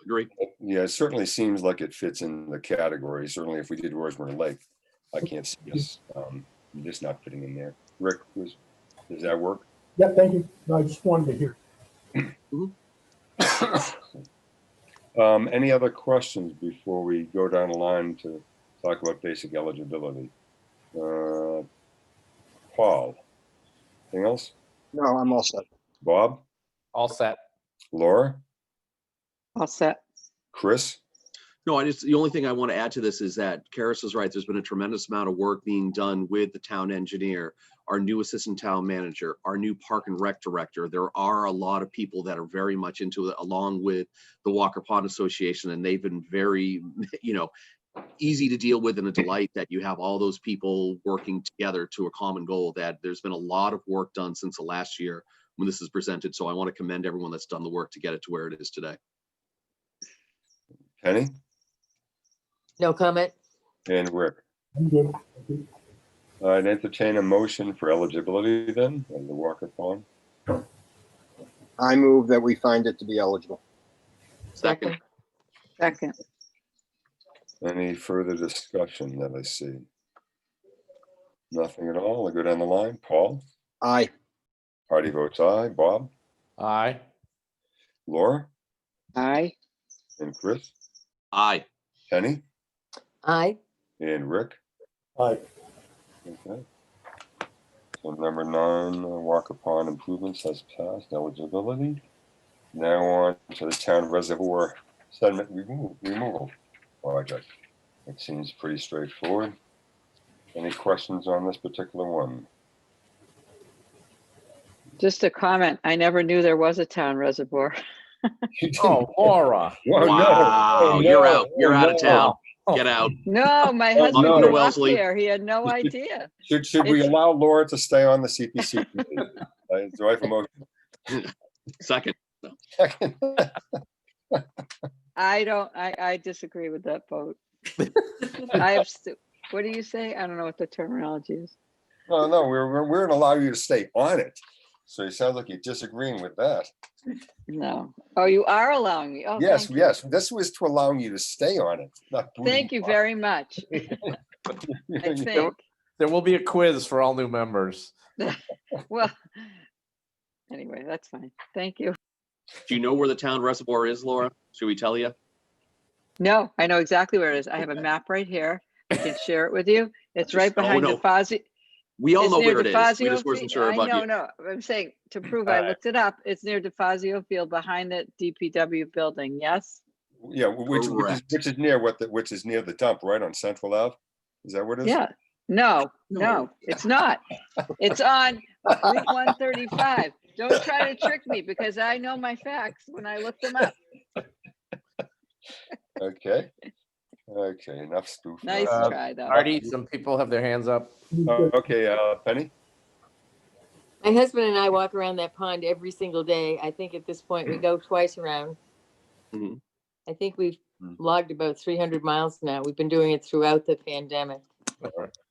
Agree. Yeah, it certainly seems like it fits in the category. Certainly if we did Rosemary Lake, I can't see us just not fitting in there. Rick, does that work? Yeah, thank you. No, I just wanted to hear. Any other questions before we go down the line to talk about basic eligibility? Paul, anything else? No, I'm all set. Bob, All set. Laura, All set. Chris? No, the only thing I want to add to this is that Karis is right. There's been a tremendous amount of work being done with the town engineer, our new assistant town manager, our new park and rec director. There are a lot of people that are very much into it, along with the Walker Pond Association, and they've been very, you know, easy to deal with, and a delight that you have all those people working together to a common goal. That there's been a lot of work done since the last year when this is presented. So I want to commend everyone that's done the work to get it to where it is today. Penny No comment? and Rick? I'm good. Thank you. I'd entertain a motion for eligibility then of the Walker Pond. I move that we find it to be eligible. Second. Second. Any further discussion that I see? Nothing at all. I'll go down the line. Paul, Aye. Hardy votes aye. Bob, Aye. Laura, Aye. and Chris, Aye. Penny, Aye. and Rick. Aye. Okay. So number 9, Walker Pond improvements has passed eligibility. Now on to the town reservoir sediment removal project. It seems pretty straightforward. Any questions on this particular one? Just a comment. I never knew there was a town reservoir. Oh, Laura. Oh, no. Wow, Oh, you're no. out. You're Oh, out of no. town. Get out. No, my Oh, husband no. grew up Wellesley. there. He had no idea. Should we It's- allow Laura to stay on the CPC? Do I have a motion? Second. Second. I disagree with that vote. What do you say? I don't know what the terminology is. No, we're gonna allow you to stay on it. So it sounds like you're disagreeing with that. No. Oh, you are allowing me. Oh, Yes, thank you. yes, this was to allowing you to stay on it, not. Thank you very much. I very. think. There will be a quiz for all new members. Well, anyway, that's fine. Thank you. Do you know where the town reservoir is, Laura? Should we tell you? No, I know exactly where it is. I have a map right here. I can share it with you. It's right Oh, behind no. DeFazio. We all It's know near where it is. We DeFazio just wasn't sure I about know, you. no, I'm saying to prove I Alright. looked it up. It's near DeFazio Field behind the DPW building. Yes? Yeah, which is near which is near the dump, right on Central Ave? Is that what it is? Yeah. No, No. no, it's not. It's on Route 135. Don't try to trick me because I know my facts when I look them up. Okay. Okay, enough spoof. Nice Uh, try though. Artie, some people have their hands up. Okay, Penny? My husband and I walk around that pond every single day. I think at this point we go twice around. Mhm. I think we've Mm. logged about 300 miles now. We've been doing it throughout the pandemic.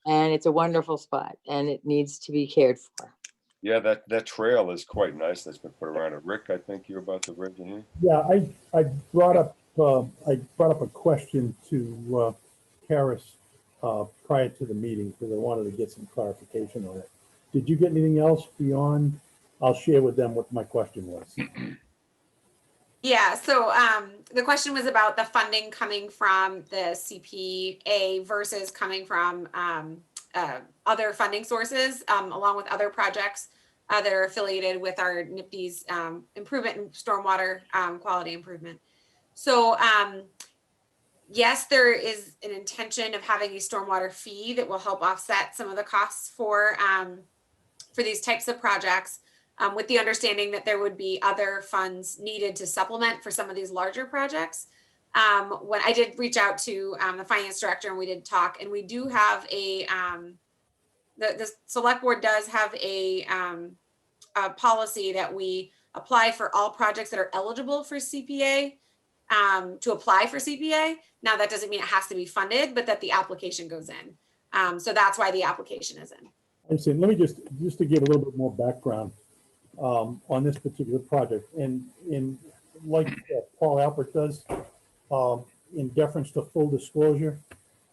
And it's a wonderful spot and it needs to be cared for. Yeah, that trail is quite nice. That's been put around it. Rick, I think you're about to raise your hand. Yeah, I brought up a question to Karis prior to the meeting because I wanted to get some clarification on it. Did you get anything else beyond? I'll share with them what my question was. Yeah, so the question was about the funding coming from the CPA versus coming from other funding sources, along with other projects. that are affiliated with our NIPD's improvement in stormwater quality improvement. So yes, there is an intention of having a stormwater fee that will help offset some of the costs for these types of projects, with the understanding that there would be other funds needed to supplement for some of these larger projects. When I did reach out to the finance director and we did talk, and we do have a the select board does have a policy that we apply for all projects that are eligible for CPA, to apply for CPA. Now that doesn't mean it has to be funded, but that the application goes in. So that's why the application is in. I see. Let me just to give a little bit more background on this particular project, and in like Paul Alpert does, in deference to full disclosure,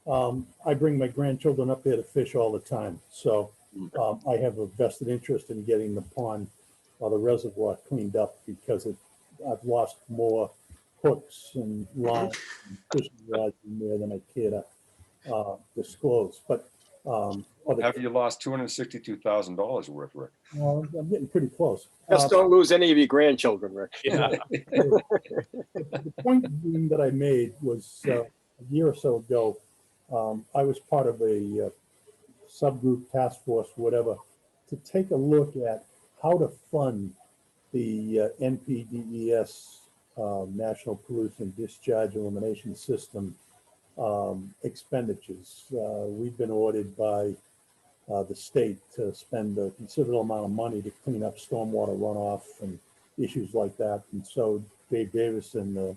I bring my grandchildren up there to fish all the time. So I have a vested interest in getting the pond or the reservoir cleaned up, because I've lost more hooks and lines and fishing rods in there than I care to disclose. But Have you lost $262,000 worth, Rick? I'm getting pretty close. Just don't lose any of your grandchildren, Rick. Yeah. The point being that I made was a year or so ago, I was part of a subgroup, task force, whatever, to take a look at how to fund the NPDES National Pollution Discharge Elimination System expenditures. We've been ordered by the state to spend a considerable amount of money to clean up stormwater runoff and issues like that. And so Dave Davison, the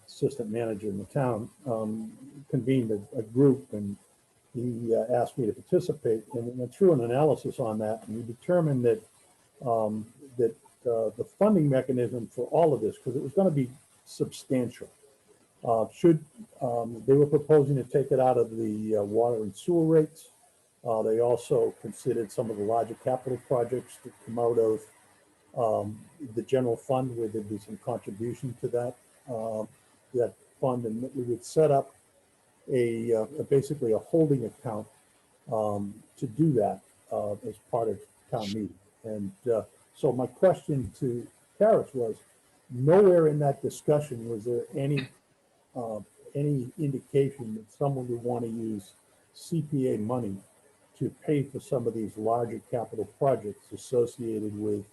assistant manager in the town, convened a group, and he asked me to participate, and we went through an analysis on that, and we determined that the funding mechanism for all of this, because it was going to be substantial, they were proposing to take it out of the water and sewer rates. They also considered some of the larger capital projects that come out of the general fund, where there'd be some contribution to that fund, and that we would set up basically a holding account to do that as part of town meeting. And so my question to Karis was, nowhere in that discussion was there any indication that someone would want to use CPA money to pay for some of these larger capital projects associated with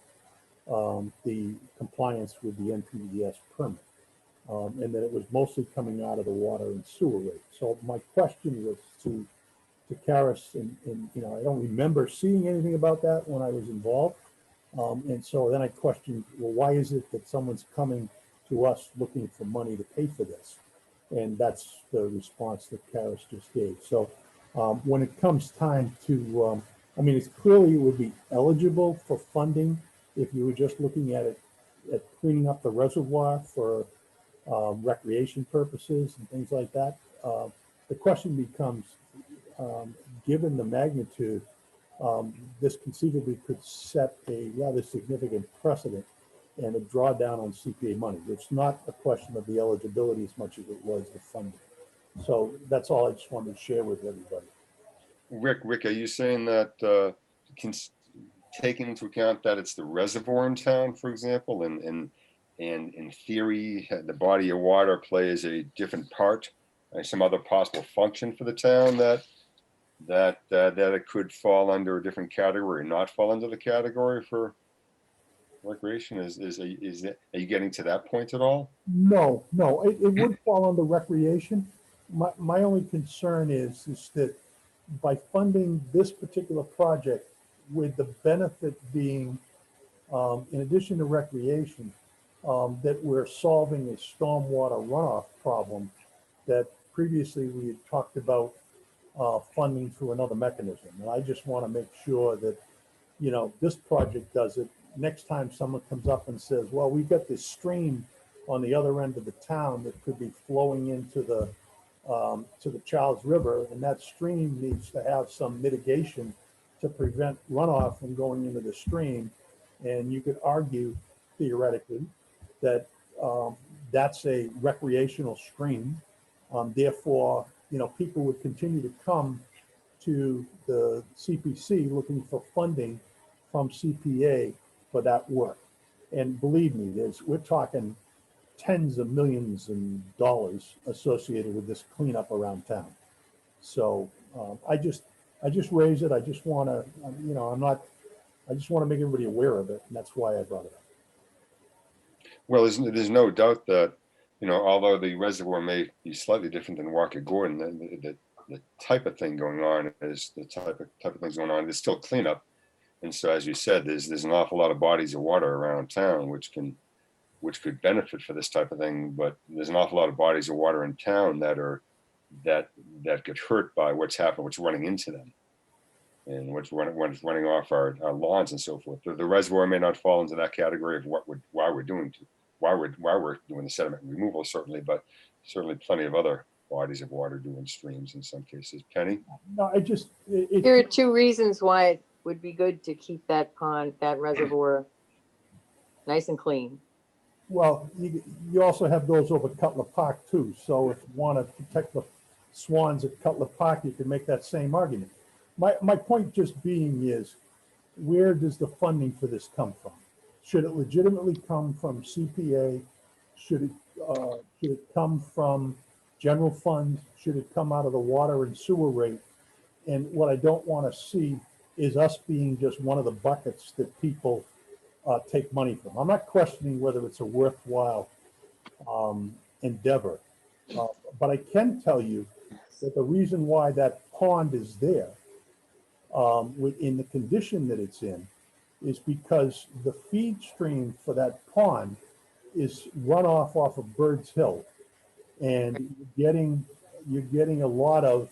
the compliance with the NPDES permit. And that it was mostly coming out of the water and sewer rate. So my question was to Karis, and I don't remember seeing anything about that when I was involved. And so then I questioned, well, why is it that someone's coming to us looking for money to pay for this? And that's the response that Karis just gave. So when it comes time to, it's clearly it would be eligible for funding if you were just looking at it, at cleaning up the reservoir for recreation purposes and things like that. The question becomes, given the magnitude, this conceivably could set a rather significant precedent and a drawdown on CPA money. It's not a question of the eligibility as much as it was the funding. So that's all I just wanted to share with everybody. Rick, are you saying that taking into account that it's the reservoir in town, for example, and in theory, the body of water plays a different part, some other possible function for the town, that it could fall under a different category, not fall under the category for recreation? Are you getting to that point at all? No, it would fall under recreation. My only concern is that by funding this particular project, with the benefit being, in addition to recreation, that we're solving a stormwater runoff problem that previously we had talked about funding through another mechanism. And I just want to make sure that, this project does it. Next time someone comes up and says, well, we've got this stream on the other end of the town that could be flowing into the Charles River, and that stream needs to have some mitigation to prevent runoff from going into the stream. And you could argue theoretically that that's a recreational stream. Therefore, people would continue to come to the CPC looking for funding from CPA for that work. And believe me, we're talking tens of millions in dollars associated with this cleanup around town. So I just raise it. I just want to, I just want to make everybody aware of it. And that's why I brought it up. Well, there's no doubt that, although the reservoir may be slightly different than Walker Gordon, the type of thing going on is the type of things going on. There's still cleanup. And so, as you said, there's an awful lot of bodies of water around town, which could benefit for this type of thing. But there's an awful lot of bodies of water in town that get hurt by what's happened, what's running into them, and what's running off our lawns and so forth. The reservoir may not fall into that category of why we're doing the sediment removal, certainly, but certainly plenty of other bodies of water doing streams in some cases. Penny? No, There are two reasons why it would be good to keep that pond, that reservoir nice and clean. well, you also have those over Cutler Park too. So if you want to protect the swans at Cutler Park, you can make that same argument. My point just being is, where does the funding for this come from? Should it legitimately come from CPA? Should it come from general fund? Should it come out of the water and sewer rate? And what I don't want to see is us being just one of the buckets that people take money from. I'm not questioning whether it's a worthwhile endeavor, but I can tell you that the reason why that pond is there in the condition that it's in is because the feed stream for that pond is runoff off of Bird's Hill, and you're getting a lot of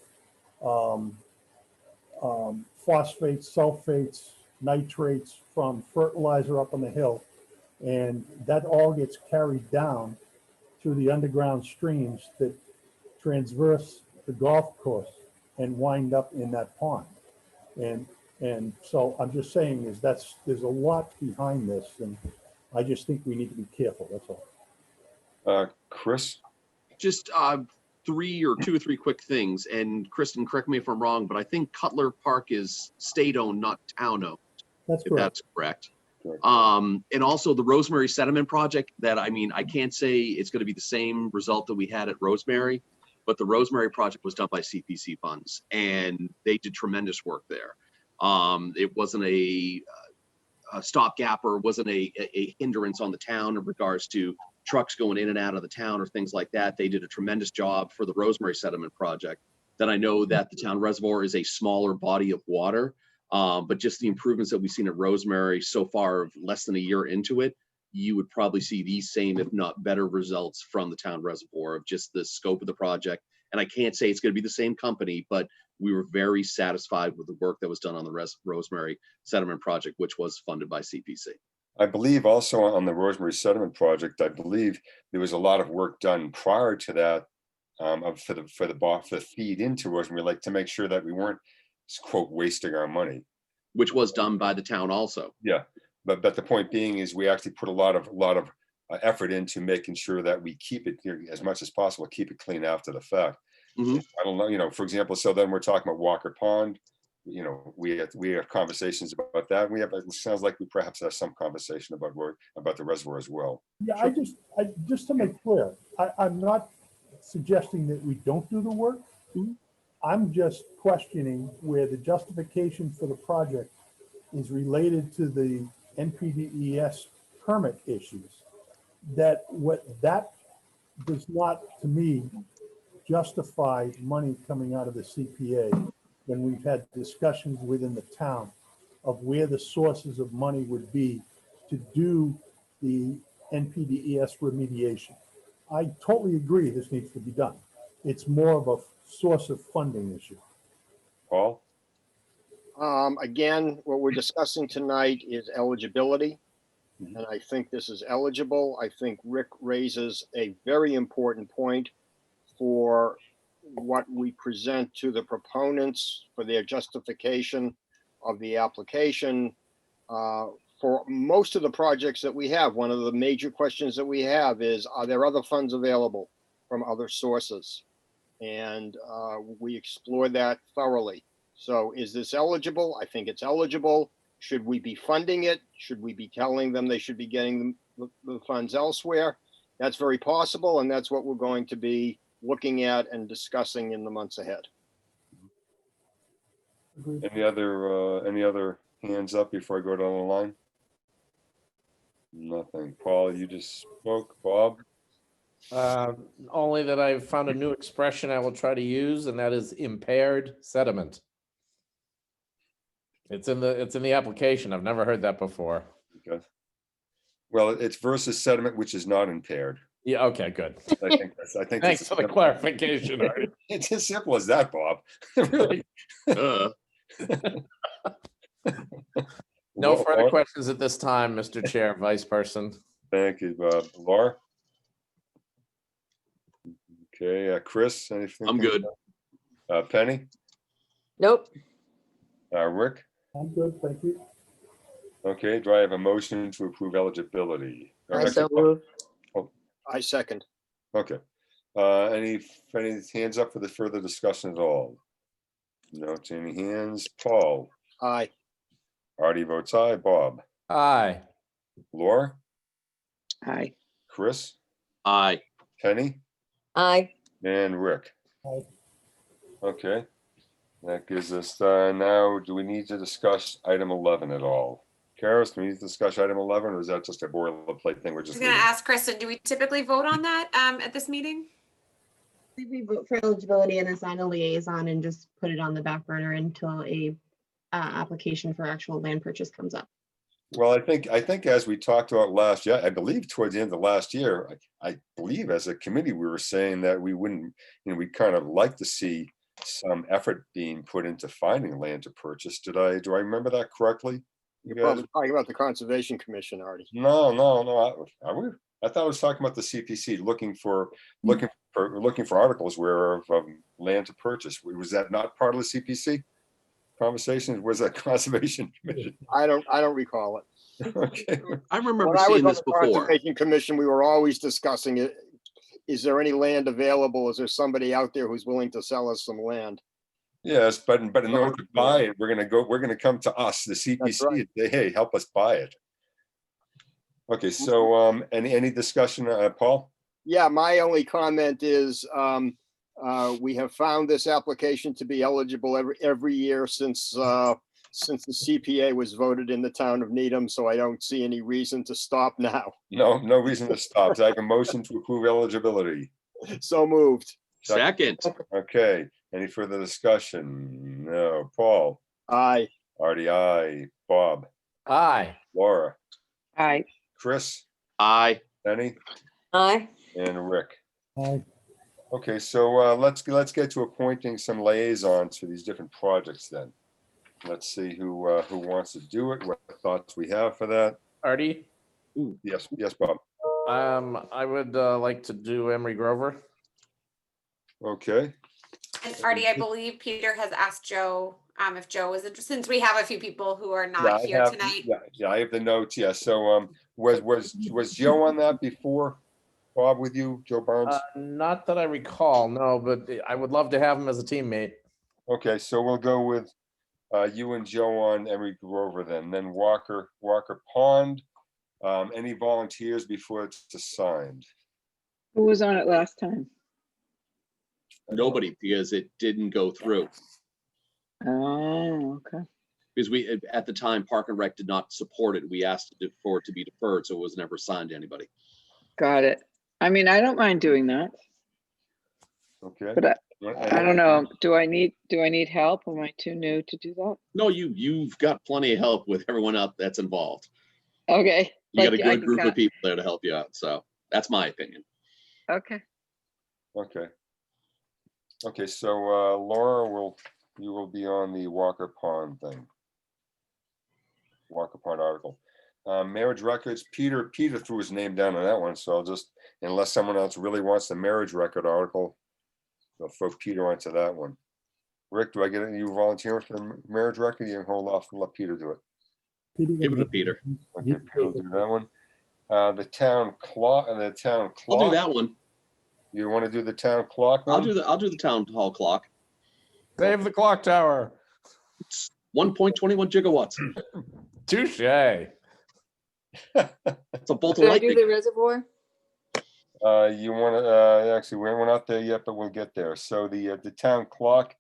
phosphates, sulfates, nitrates from fertilizer up on the hill, and that all gets carried down through the underground streams that transverse the golf course and wind up in that pond. And so I'm just saying there's a lot behind this, and I just think we need to be careful. That's all. Chris? Just two or three quick things. And Kristen, correct me if I'm wrong, but I think Cutler Park is state-owned, not town-owned. That's If correct. that's correct. Correct. And also the Rosemary Sediment Project I can't say it's going to be the same result that we had at Rosemary, but the Rosemary project was done by CPC funds and they did tremendous work there. It wasn't a stopgap or wasn't a hindrance on the town in regards to trucks going in and out of the town or things like that. They did a tremendous job for the Rosemary Sediment Project. Then I know that the town reservoir is a smaller body of water, but just the improvements that we've seen at Rosemary so far, less than a year into it, you would probably see these same, if not better, results from the town reservoir of just the scope of the project. And I can't say it's going to be the same company, but we were very satisfied with the work that was done on the Rosemary Sediment Project, which was funded by CPC. I believe also on the Rosemary Sediment Project, I believe there was a lot of work done prior to that for the feed into Rosemary Lake to make sure that we weren't, quote, wasting our money. Which was done by the town also. Yeah, but the point being is we actually put a lot of effort into making sure that we keep it as much as possible, keep it clean after the fact. Mhm. I don't know, for example, so then we're talking about Walker Pond. We have conversations about that. It sounds like we perhaps have some conversation about the reservoir as well. Yeah, I just to make clear, I'm not suggesting that we don't do the work. I'm just questioning where the justification for the project is related to the NPDES permit issues. That does not, to me, justify money coming out of the CPA when we've had discussions within the town of where the sources of money would be to do the NPDES remediation. I totally agree this needs to be done. It's more of a source of funding issue. Paul? Again, what we're discussing tonight is eligibility. Mhm. And I think this is eligible. I think Rick raises a very important point for what we present to the proponents for their justification of the application. For most of the projects that we have, one of the major questions that we have is, are there other funds available from other sources? And we explored that thoroughly. So is this eligible? I think it's eligible. Should we be funding it? Should we be telling them they should be getting the funds elsewhere? That's very possible, and that's what we're going to be looking at and discussing in the months ahead. Agreed. Any other hands up before I go down the line? Nothing. Paul, you just spoke. Bob? Only that I've found a new expression I will try to use, and that is impaired sediment. It's in the application. I've never heard that before. Okay. Well, it's versus sediment, which is not impaired. Yeah, okay, good. I think Thanks that's for the clarification, Artie. It's as simple as that, Bob. Really. No Well, further questions at this time, Mr. Chair, Vice Person. Thank you, Bob. Laura? Okay, Chris, anything? I'm good. Penny? Nope. Rick? I'm good, thank you. Okay, do I have a motion to approve eligibility? I so move. I second. Okay. Any hands up for the further discussion at all? No, any hands? Paul? Aye. Artie votes aye. Bob? Aye. Laura? Aye. Chris? Aye. Penny? Aye. And Rick? Aye. Okay. That gives us, now, do we need to discuss item 11 at all? Karis, do we need to discuss item 11, or is that just a boilerplate thing? We're I was just. gonna leaving? ask Kristen, do we typically vote on that at this meeting? We vote for eligibility and assign a liaison and just put it on the back burner until a application for actual land purchase comes up. Well, I think as we talked about last year, I believe towards the end of last year, I believe as a committee, we were saying that we wouldn't, we kind of like to see some effort being put into finding land to purchase. Do I remember that correctly? You You're guys? probably talking about the Conservation Commission, Artie. No. I thought I was talking about the CPC looking for articles where of land to purchase. Was that not part of the CPC conversation? Was that Conservation Commission? I don't recall it. Okay. I remember When I was seeing on this the before. Conservation Commission, we were always discussing it. Is there any land available? Is there somebody out there who's willing to sell us some land? Yes, but in order to buy it, we're gonna come to us, the CPC, right. and say, hey, help us buy it. Okay, so any discussion, Paul? Yeah, my only comment is we have found this application to be eligible every year since the CPA was voted in the town of Needham, so I don't see any reason to stop now. No reason to stop. So I have a motion to approve eligibility. So moved. Second. Okay, any further discussion? No. Paul? Aye. Artie, aye. Bob? Aye. Laura? Aye. Chris? Aye. Penny? Aye. And Rick? Aye. Okay, so let's get to appointing some liaisons for these different projects then. Let's see who wants to do it, what thoughts we have for that. Artie, Yes, Bob. I would like to do Emery Grover. Okay, And Artie, I believe Peter has asked Joe if Joe was interested, since we have a few people who are yeah, not I here have, tonight. yeah, I have the notes, yeah, so was Joe on that before? Bob with you, Joe Barnes? Not that I recall, no, but I would love to have him as a teammate. Okay, so we'll go with you and Joe on Emery Grover then Walker Pond. Any volunteers before it's assigned? Who was on it last time? Nobody, because it didn't go through. Oh, okay. Because we, at the time, Park and Rec did not support it. We asked for it to be deferred, so it was never assigned to anybody. Got it. I mean, I don't mind doing that, Okay. but I don't know. Do I need help? Am I too new to do that? No, you've got plenty of help with everyone out that's involved. Okay. You got a Like, I good can group of count- people there to help you out, so that's my opinion. Okay. Okay, so Laura, you will be on the Walker Pond thing. Walker Pond article. Marriage records, Peter threw his name down on that one, so I'll just, unless someone else really wants the marriage record article, I'll throw Peter onto that one. Rick, do I get you volunteering for the marriage record? You can hold off and let Peter do it. Give it to Peter. Okay, Peter will do that one. The town clock. I'll do that one. You want to do the town clock? I'll one? do the town hall clock. Save the clock tower. 1.21 gigawatts. Touche. It's a bolt of Should I do lightning. the reservoir? You want to, actually, we're not there yet, but we'll get there. So the town clock.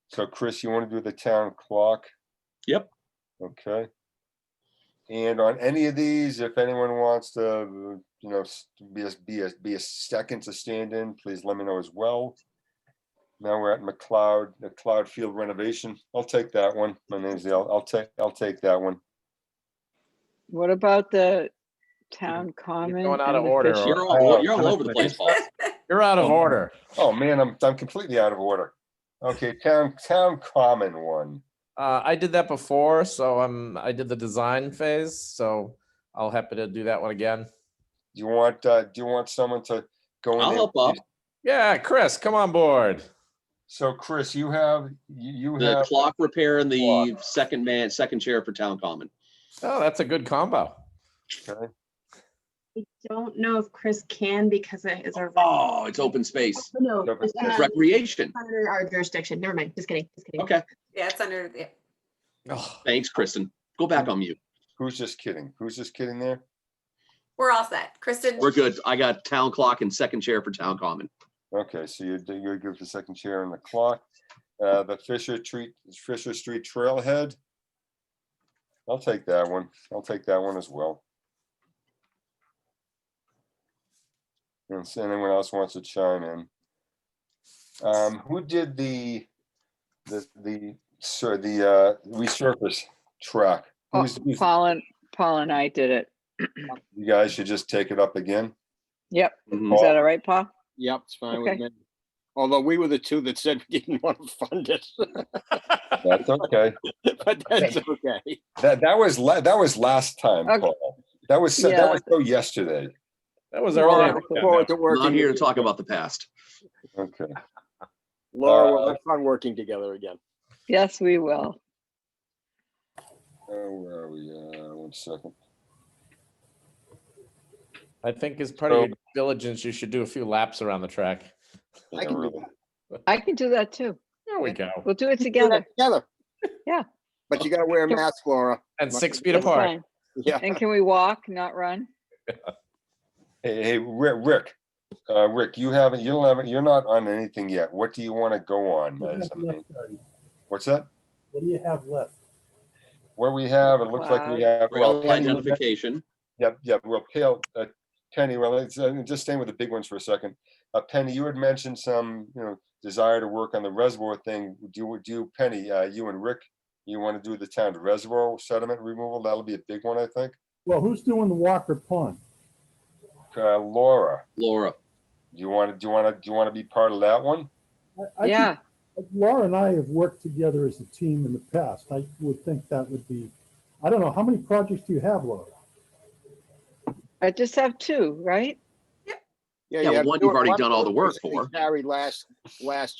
So Chris, you want to do the town clock? Yep. Okay. And on any of these, if anyone wants to, you know, be a second to stand in, please let me know as well. Now we're at McLeod, the Cloud Field renovation. I'll take that one. My name's Dale. I'll take that one. What about the town common? going out and of the order, fish- or- You're all over the place, Paul. You're out of order. Oh, man, I'm completely out of order. Okay, town common one. I did that before, so I did the design phase, so I'll happy to do that one again. Do you want someone to go in I'll there? help up. Yeah, Chris, come on board. So Chris, you have The clock repair and the second chair for town common. Oh, that's a good combo. Okay. I don't know if Chris can because it is our. Oh, it's open space. No, Open it's space. It's recreation. under our jurisdiction. Never mind. Just kidding. Okay, Yeah, it's under, yeah. Oh, thanks, Kristen. Go back on mute. Who's just kidding? Who's just kidding there? We're all set. Kristen? We're good. I got town clock and second chair for town common. Okay, so you're good with the second chair on the clock. The Fisher Street Trailhead. I'll take that one. I'll take that one as well. And so anyone else wants to chime in? Who did the resurface track? Who's, Paul and I did it. you guys should just take it up again. Yep. Mhm. Is that all right, Paul? Yep, it's fine Okay. with me. Although we were the two that said we didn't want to fund it, That's okay. but that's okay. That was last time, Okay. Paul. That was so yesterday. that was Laura, earlier. look forward to I'm working. not here to with talk you. about the past. Okay. Laura, we'll have fun working together again. Yes, we will. Where are we? 1 second. I think as part of your due diligence, you should do a few laps around the track. I can do really. that. I can do that too. There we go. We'll do it Do together. that Together. Yeah. But you gotta wear a mask, Laura. And 6 feet That's apart. fine. Yeah. And can we walk, not run? Hey, Rick, you're not on anything yet. What do you want to go on? What do you as have a main- left, Artie? What's that? What do you have left? What we have, it looks like we have. Rail Penny- identification. Yep, well, Penny, well, it's just staying with the big ones for a second. Penny, you had mentioned some, desire to work on the reservoir thing. Do you, Penny, you and Rick, you want to do the town reservoir sediment removal? That'll be a big one, I think. Well, who's doing the Walker Pond? Laura, Laura. do you want to be part of that one? I think Yeah. Laura and I have worked together as a team in the past. I would think that would be, I don't know, how many projects do you have, Laura? I just have two, right? Yeah, you have one two- you've already one done all the work person we for. Carried last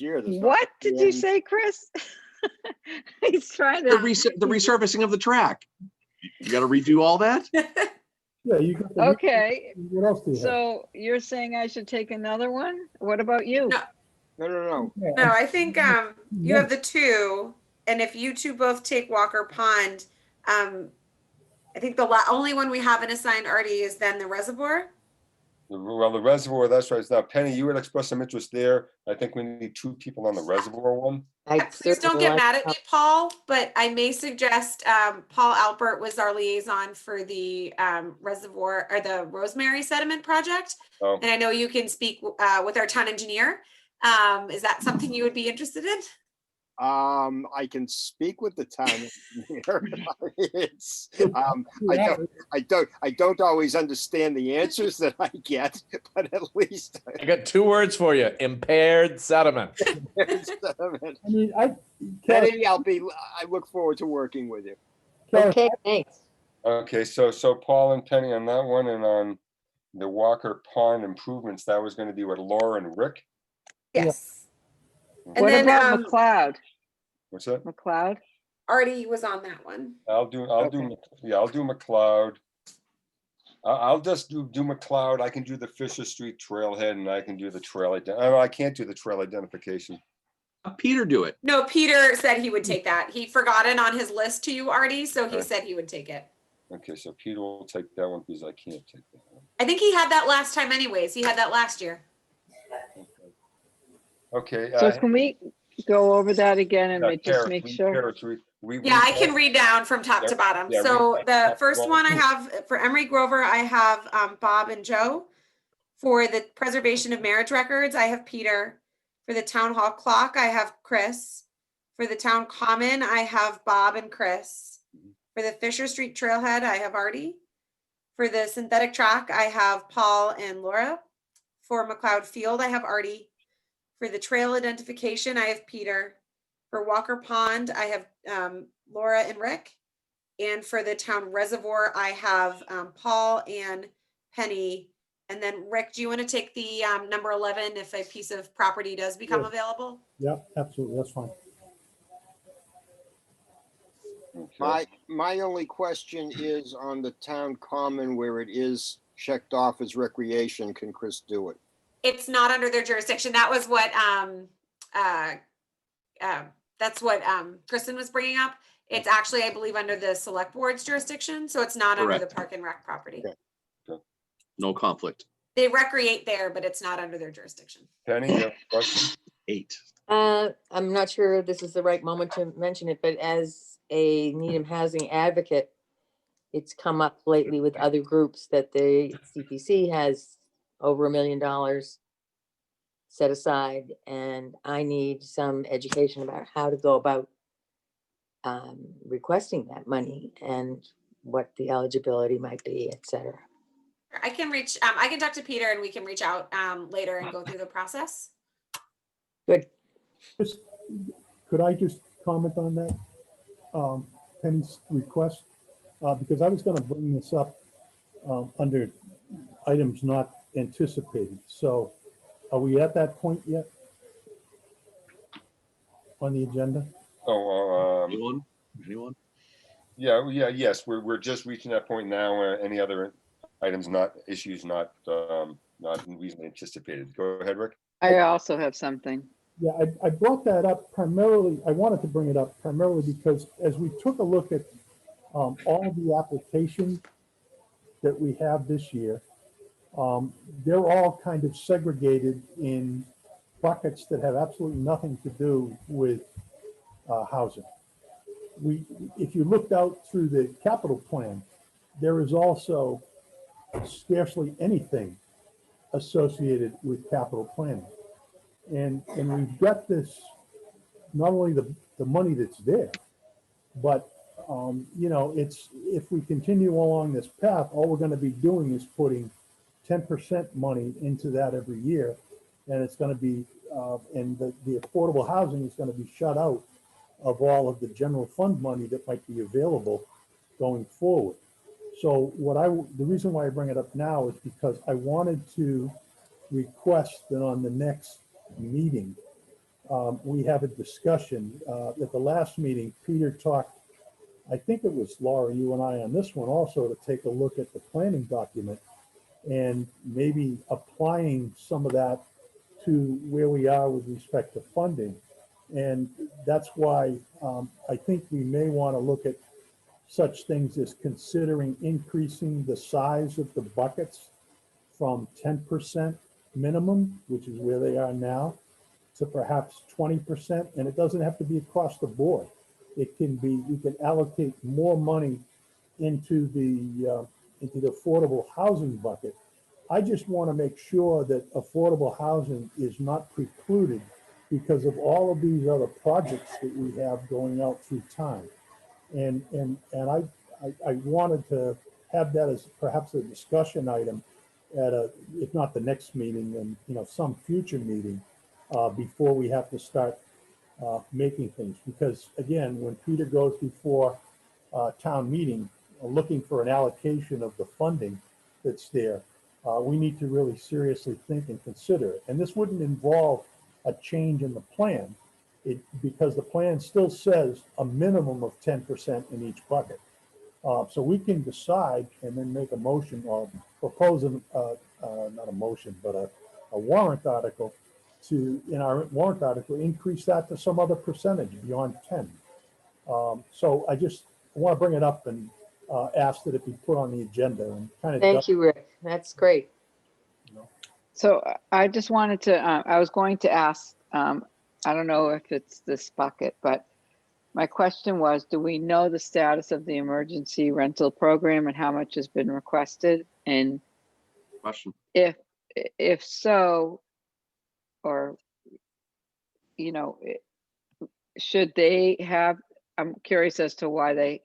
year. There's not What did you one- say, Chris? He's trying The to, resurfacing of the track. You got to redo all that? Yeah, you got the. okay, What else do you have? so you're saying I should take another one? What about you? No. No. No, I think you have the two, and if you two both take Walker Pond, I think the only one we haven't assigned already is then the reservoir. Well, the reservoir, that's right. Now, Penny, you had expressed some interest there. I think we need 2 people on the reservoir one. Please don't get mad at me, Paul, but I may suggest Paul Alpert was our liaison for the reservoir or the Rosemary sediment project. Oh, And I know you can speak with our town engineer. Is that something you would be interested in? I can speak with the town engineer. It's, I don't always understand the answers that I get, but at least I got 2 words for you: impaired sediment. I mean, Kelly, Penny, I look forward to working with you. Kelly, Okay, thanks. okay, so Paul and Penny on that one, and on the Walker Pond improvements, that was going to be with Laura and Rick. Yes. And What then about McLeod? What's that? McLeod? Artie was on that one. I'll do McLeod. I'll just do McLeod. I can do the Fisher Street trailhead, and I can do the trail. I can't do the trail identification. Peter do it. No, Peter said he would take that. He forgot it on his list to you, Artie, so he Okay. said he would take it. Okay, so Peter will take that one because I can't take that one. I think he had that last time anyways. He had that last year. Okay. So can we go over that again and just Kara, make we- sure? Kara, we- Yeah, I can read down from top to Yep. bottom. Yeah, So read the top to first bottom. one I have for Emery Grover, I have Bob and Joe. For the preservation of marriage records, I have Peter. For the town hall clock, I have Chris. For the town common, I have Bob and Chris. For the Fisher Street Trailhead, I have Artie. For the synthetic track, I have Paul and Laura. For McLeod Field, I have Artie. For the trail identification, I have Peter. For Walker Pond, I have Laura and Rick. And for the town reservoir, I have Paul and Penny. And then Rick, do you want to take the number 11 if a piece of property does become Yes. available? Yeah, absolutely, that's fine. Okay. My only question is on the town common where it is checked off as recreation, can Chris do it? It's not under their jurisdiction. That was what that's what Kristen was bringing up. It's actually, I believe, under the select board's jurisdiction, so it's not under the Correct. park and rec property. Okay. No conflict. They recreate there, but it's not under their jurisdiction. Penny, you have a question? 8. I'm not sure this is the right moment to mention it, but as a Needham housing advocate, it's come up lately with other groups that the CPC has over $1 million set aside, and I need some education about how to go about requesting that money and what the eligibility might be, et cetera. I can reach, I can talk to Peter and we can reach out later and go through the process. Good. Just, could I just comment on that? Penny's request, because I was gonna bring this up under items not anticipated. So are we at that point yet? On the agenda? Oh, Anyone? Anyone? yes, we're just reaching that point now. Any other items issues not reasonably anticipated? Go ahead, Rick. I also have something. Yeah, I brought that up primarily, I wanted to bring it up primarily because as we took a look at all of the applications that we have this year, they're all kind of segregated in buckets that have absolutely nothing to do with housing. If you looked out through the capital plan, there is also scarcely anything associated with capital planning. And we've got this, not only the money that's there, but, you know, if we continue along this path, all we're gonna be doing is putting 10% money into that every year. And it's gonna be, and the affordable housing is gonna be shut out of all of the general fund money that might be available going forward. So the reason why I bring it up now is because I wanted to request that on the next meeting, we have a discussion. At the last meeting, Peter talked, I think it was Laura, you and I on this one also, to take a look at the planning document and maybe applying some of that to where we are with respect to funding. And that's why I think we may want to look at such things as considering increasing the size of the buckets from 10% minimum, which is where they are now, to perhaps 20%. And it doesn't have to be across the board. It can be, we can allocate more money into the affordable housing bucket. I just want to make sure that affordable housing is not precluded because of all of these other projects that we have going out through time. And I wanted to have that as perhaps a discussion item at if not the next meeting, then, you know, some future meeting before we have to start making things. Because again, when Peter goes before town meeting, looking for an allocation of the funding that's there, we need to really seriously think and consider it. And this wouldn't involve a change in the plan, because the plan still says a minimum of 10% in each bucket. So we can decide and then make a motion or propose not a motion, but a warrant article to, in our warrant article, increase that to some other percentage beyond 10. So I want to bring it up and asked that it be put on the agenda and kind of. Thank you, Rick. That's great. So I just wanted to, I was going to ask, I don't know if it's this bucket, but my question was, do we know the status of the emergency rental program and how much has been requested? And Question. if so, or, you know, should they have, I'm curious as to why they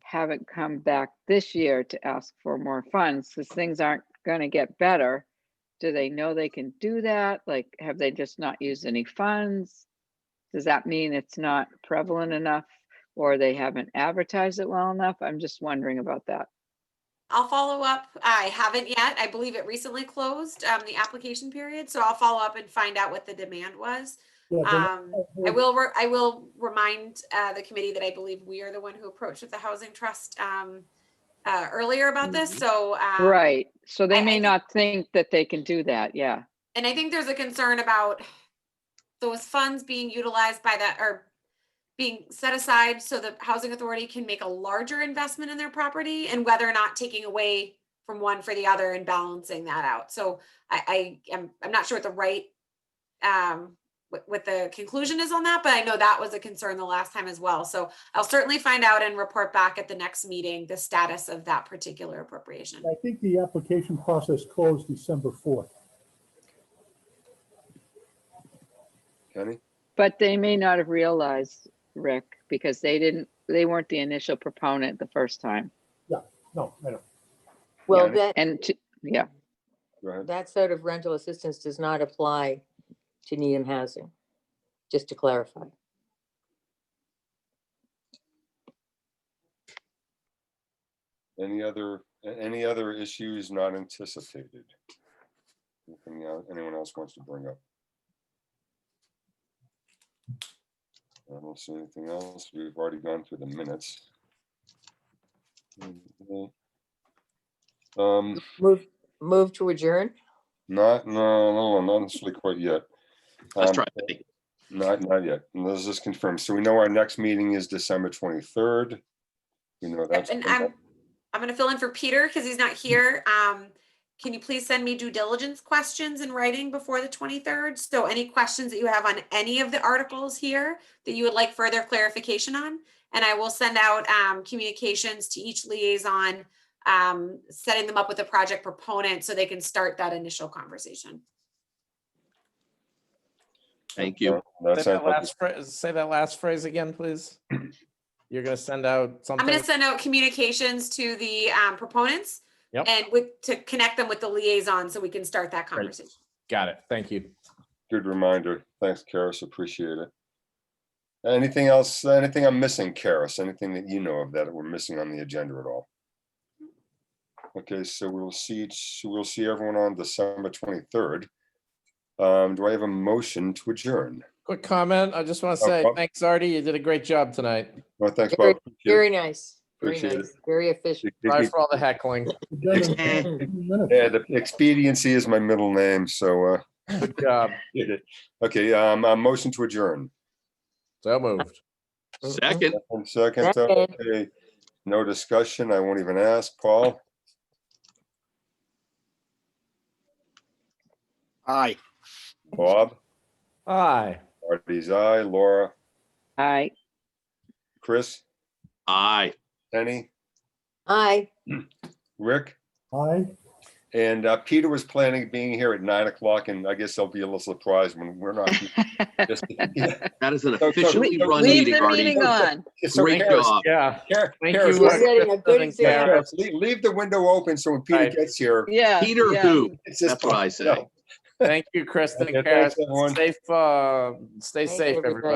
haven't come back this year to ask for more funds, because things aren't going to get better. Do they know they can do that? Like, have they just not used any funds? Does that mean it's not prevalent enough, or they haven't advertised it well enough? I'm just wondering about that. I'll follow up. I haven't yet. I believe it recently closed, the application period. So I'll follow up and find out what the demand was. Yeah, I will remind the committee that I believe we are the one who approached with the Housing Trust earlier about this. So Right. So they I may think- not think that they can do that. Yeah. and I think there's a concern about those funds being utilized by that or being set aside so the housing authority can make a larger investment in their property, and whether or not taking away from one for the other and balancing that out. So I'm not sure what the right what the conclusion is on that, but I know that was a concern the last time as well. So I'll certainly find out and report back at the next meeting the status of that particular appropriation. I think the application process closed December 4th. Kenny? But they may not have realized, Rick, because they weren't the initial proponent the first time. No, I don't. Well, Yeah. Yeah. Go ahead. that sort of rental assistance does not apply to Needham Housing, just to clarify. Any other issues not anticipated? Anyone else wants to bring up? I don't see anything else. We've already gone through the minutes. Move to adjourn? No, not necessarily quite yet. Let's try it. Not yet. Let's just confirm. So we know our next meeting is December 23rd. We know that's. And I'm going to fill in for Peter because he's not here. Can you please send me due diligence questions in writing before the 23rd? So any questions that you have on any of the articles here that you would like further clarification on, and I will send out communications to each liaison, setting them up with a project proponent so they can start that initial conversation. Thank you. That Say sounds that like last phrase, say that last phrase again, please. You're gonna send out I'm something? going to send out communications to the proponents Yep. and to connect them with the liaison so we can start that conversation. Got it. Thank you. good reminder. Thanks, Karis. Appreciate it. Anything else? Anything I'm missing, Karis? Anything that you know of that we're missing on the agenda at all? Okay, so we'll see everyone on December 23rd. Do I have a motion to adjourn? Quick comment. I just want to Oh, say, Bob. thanks, Artie. You did a great job tonight. Well, thanks, Very- Bob. Appreciate it. Very nice, very Appreciate nice, very efficient. Sorry for all the heckling. We're done in 15 minutes. Yeah, the expediency is my middle name, so Good job. get it. Okay, motion to adjourn. So moved. Second, 1 second, Second. okay. No discussion. I won't even ask. Paul? Aye. Bob? Aye. Artie's aye. Laura? Aye. Chris? aye. Penny? Aye. Rick? Aye. And Peter was planning being here at 9 o'clock, and I guess I'll be a little surprised when we're not. Just- yeah. That is an So- officially run Leave meeting, the Artie. meeting on. So Great Karis, job. Yeah. Thank Karis, you. You're setting a good Karis. example. leave the window open so when Peter Right. gets here. Yeah. Peter yeah. who? it's just- That's what I say. No. Thank you, Kristen. Okay, Karis. thanks, everyone. Stay Thanks, safe, everybody. everybody.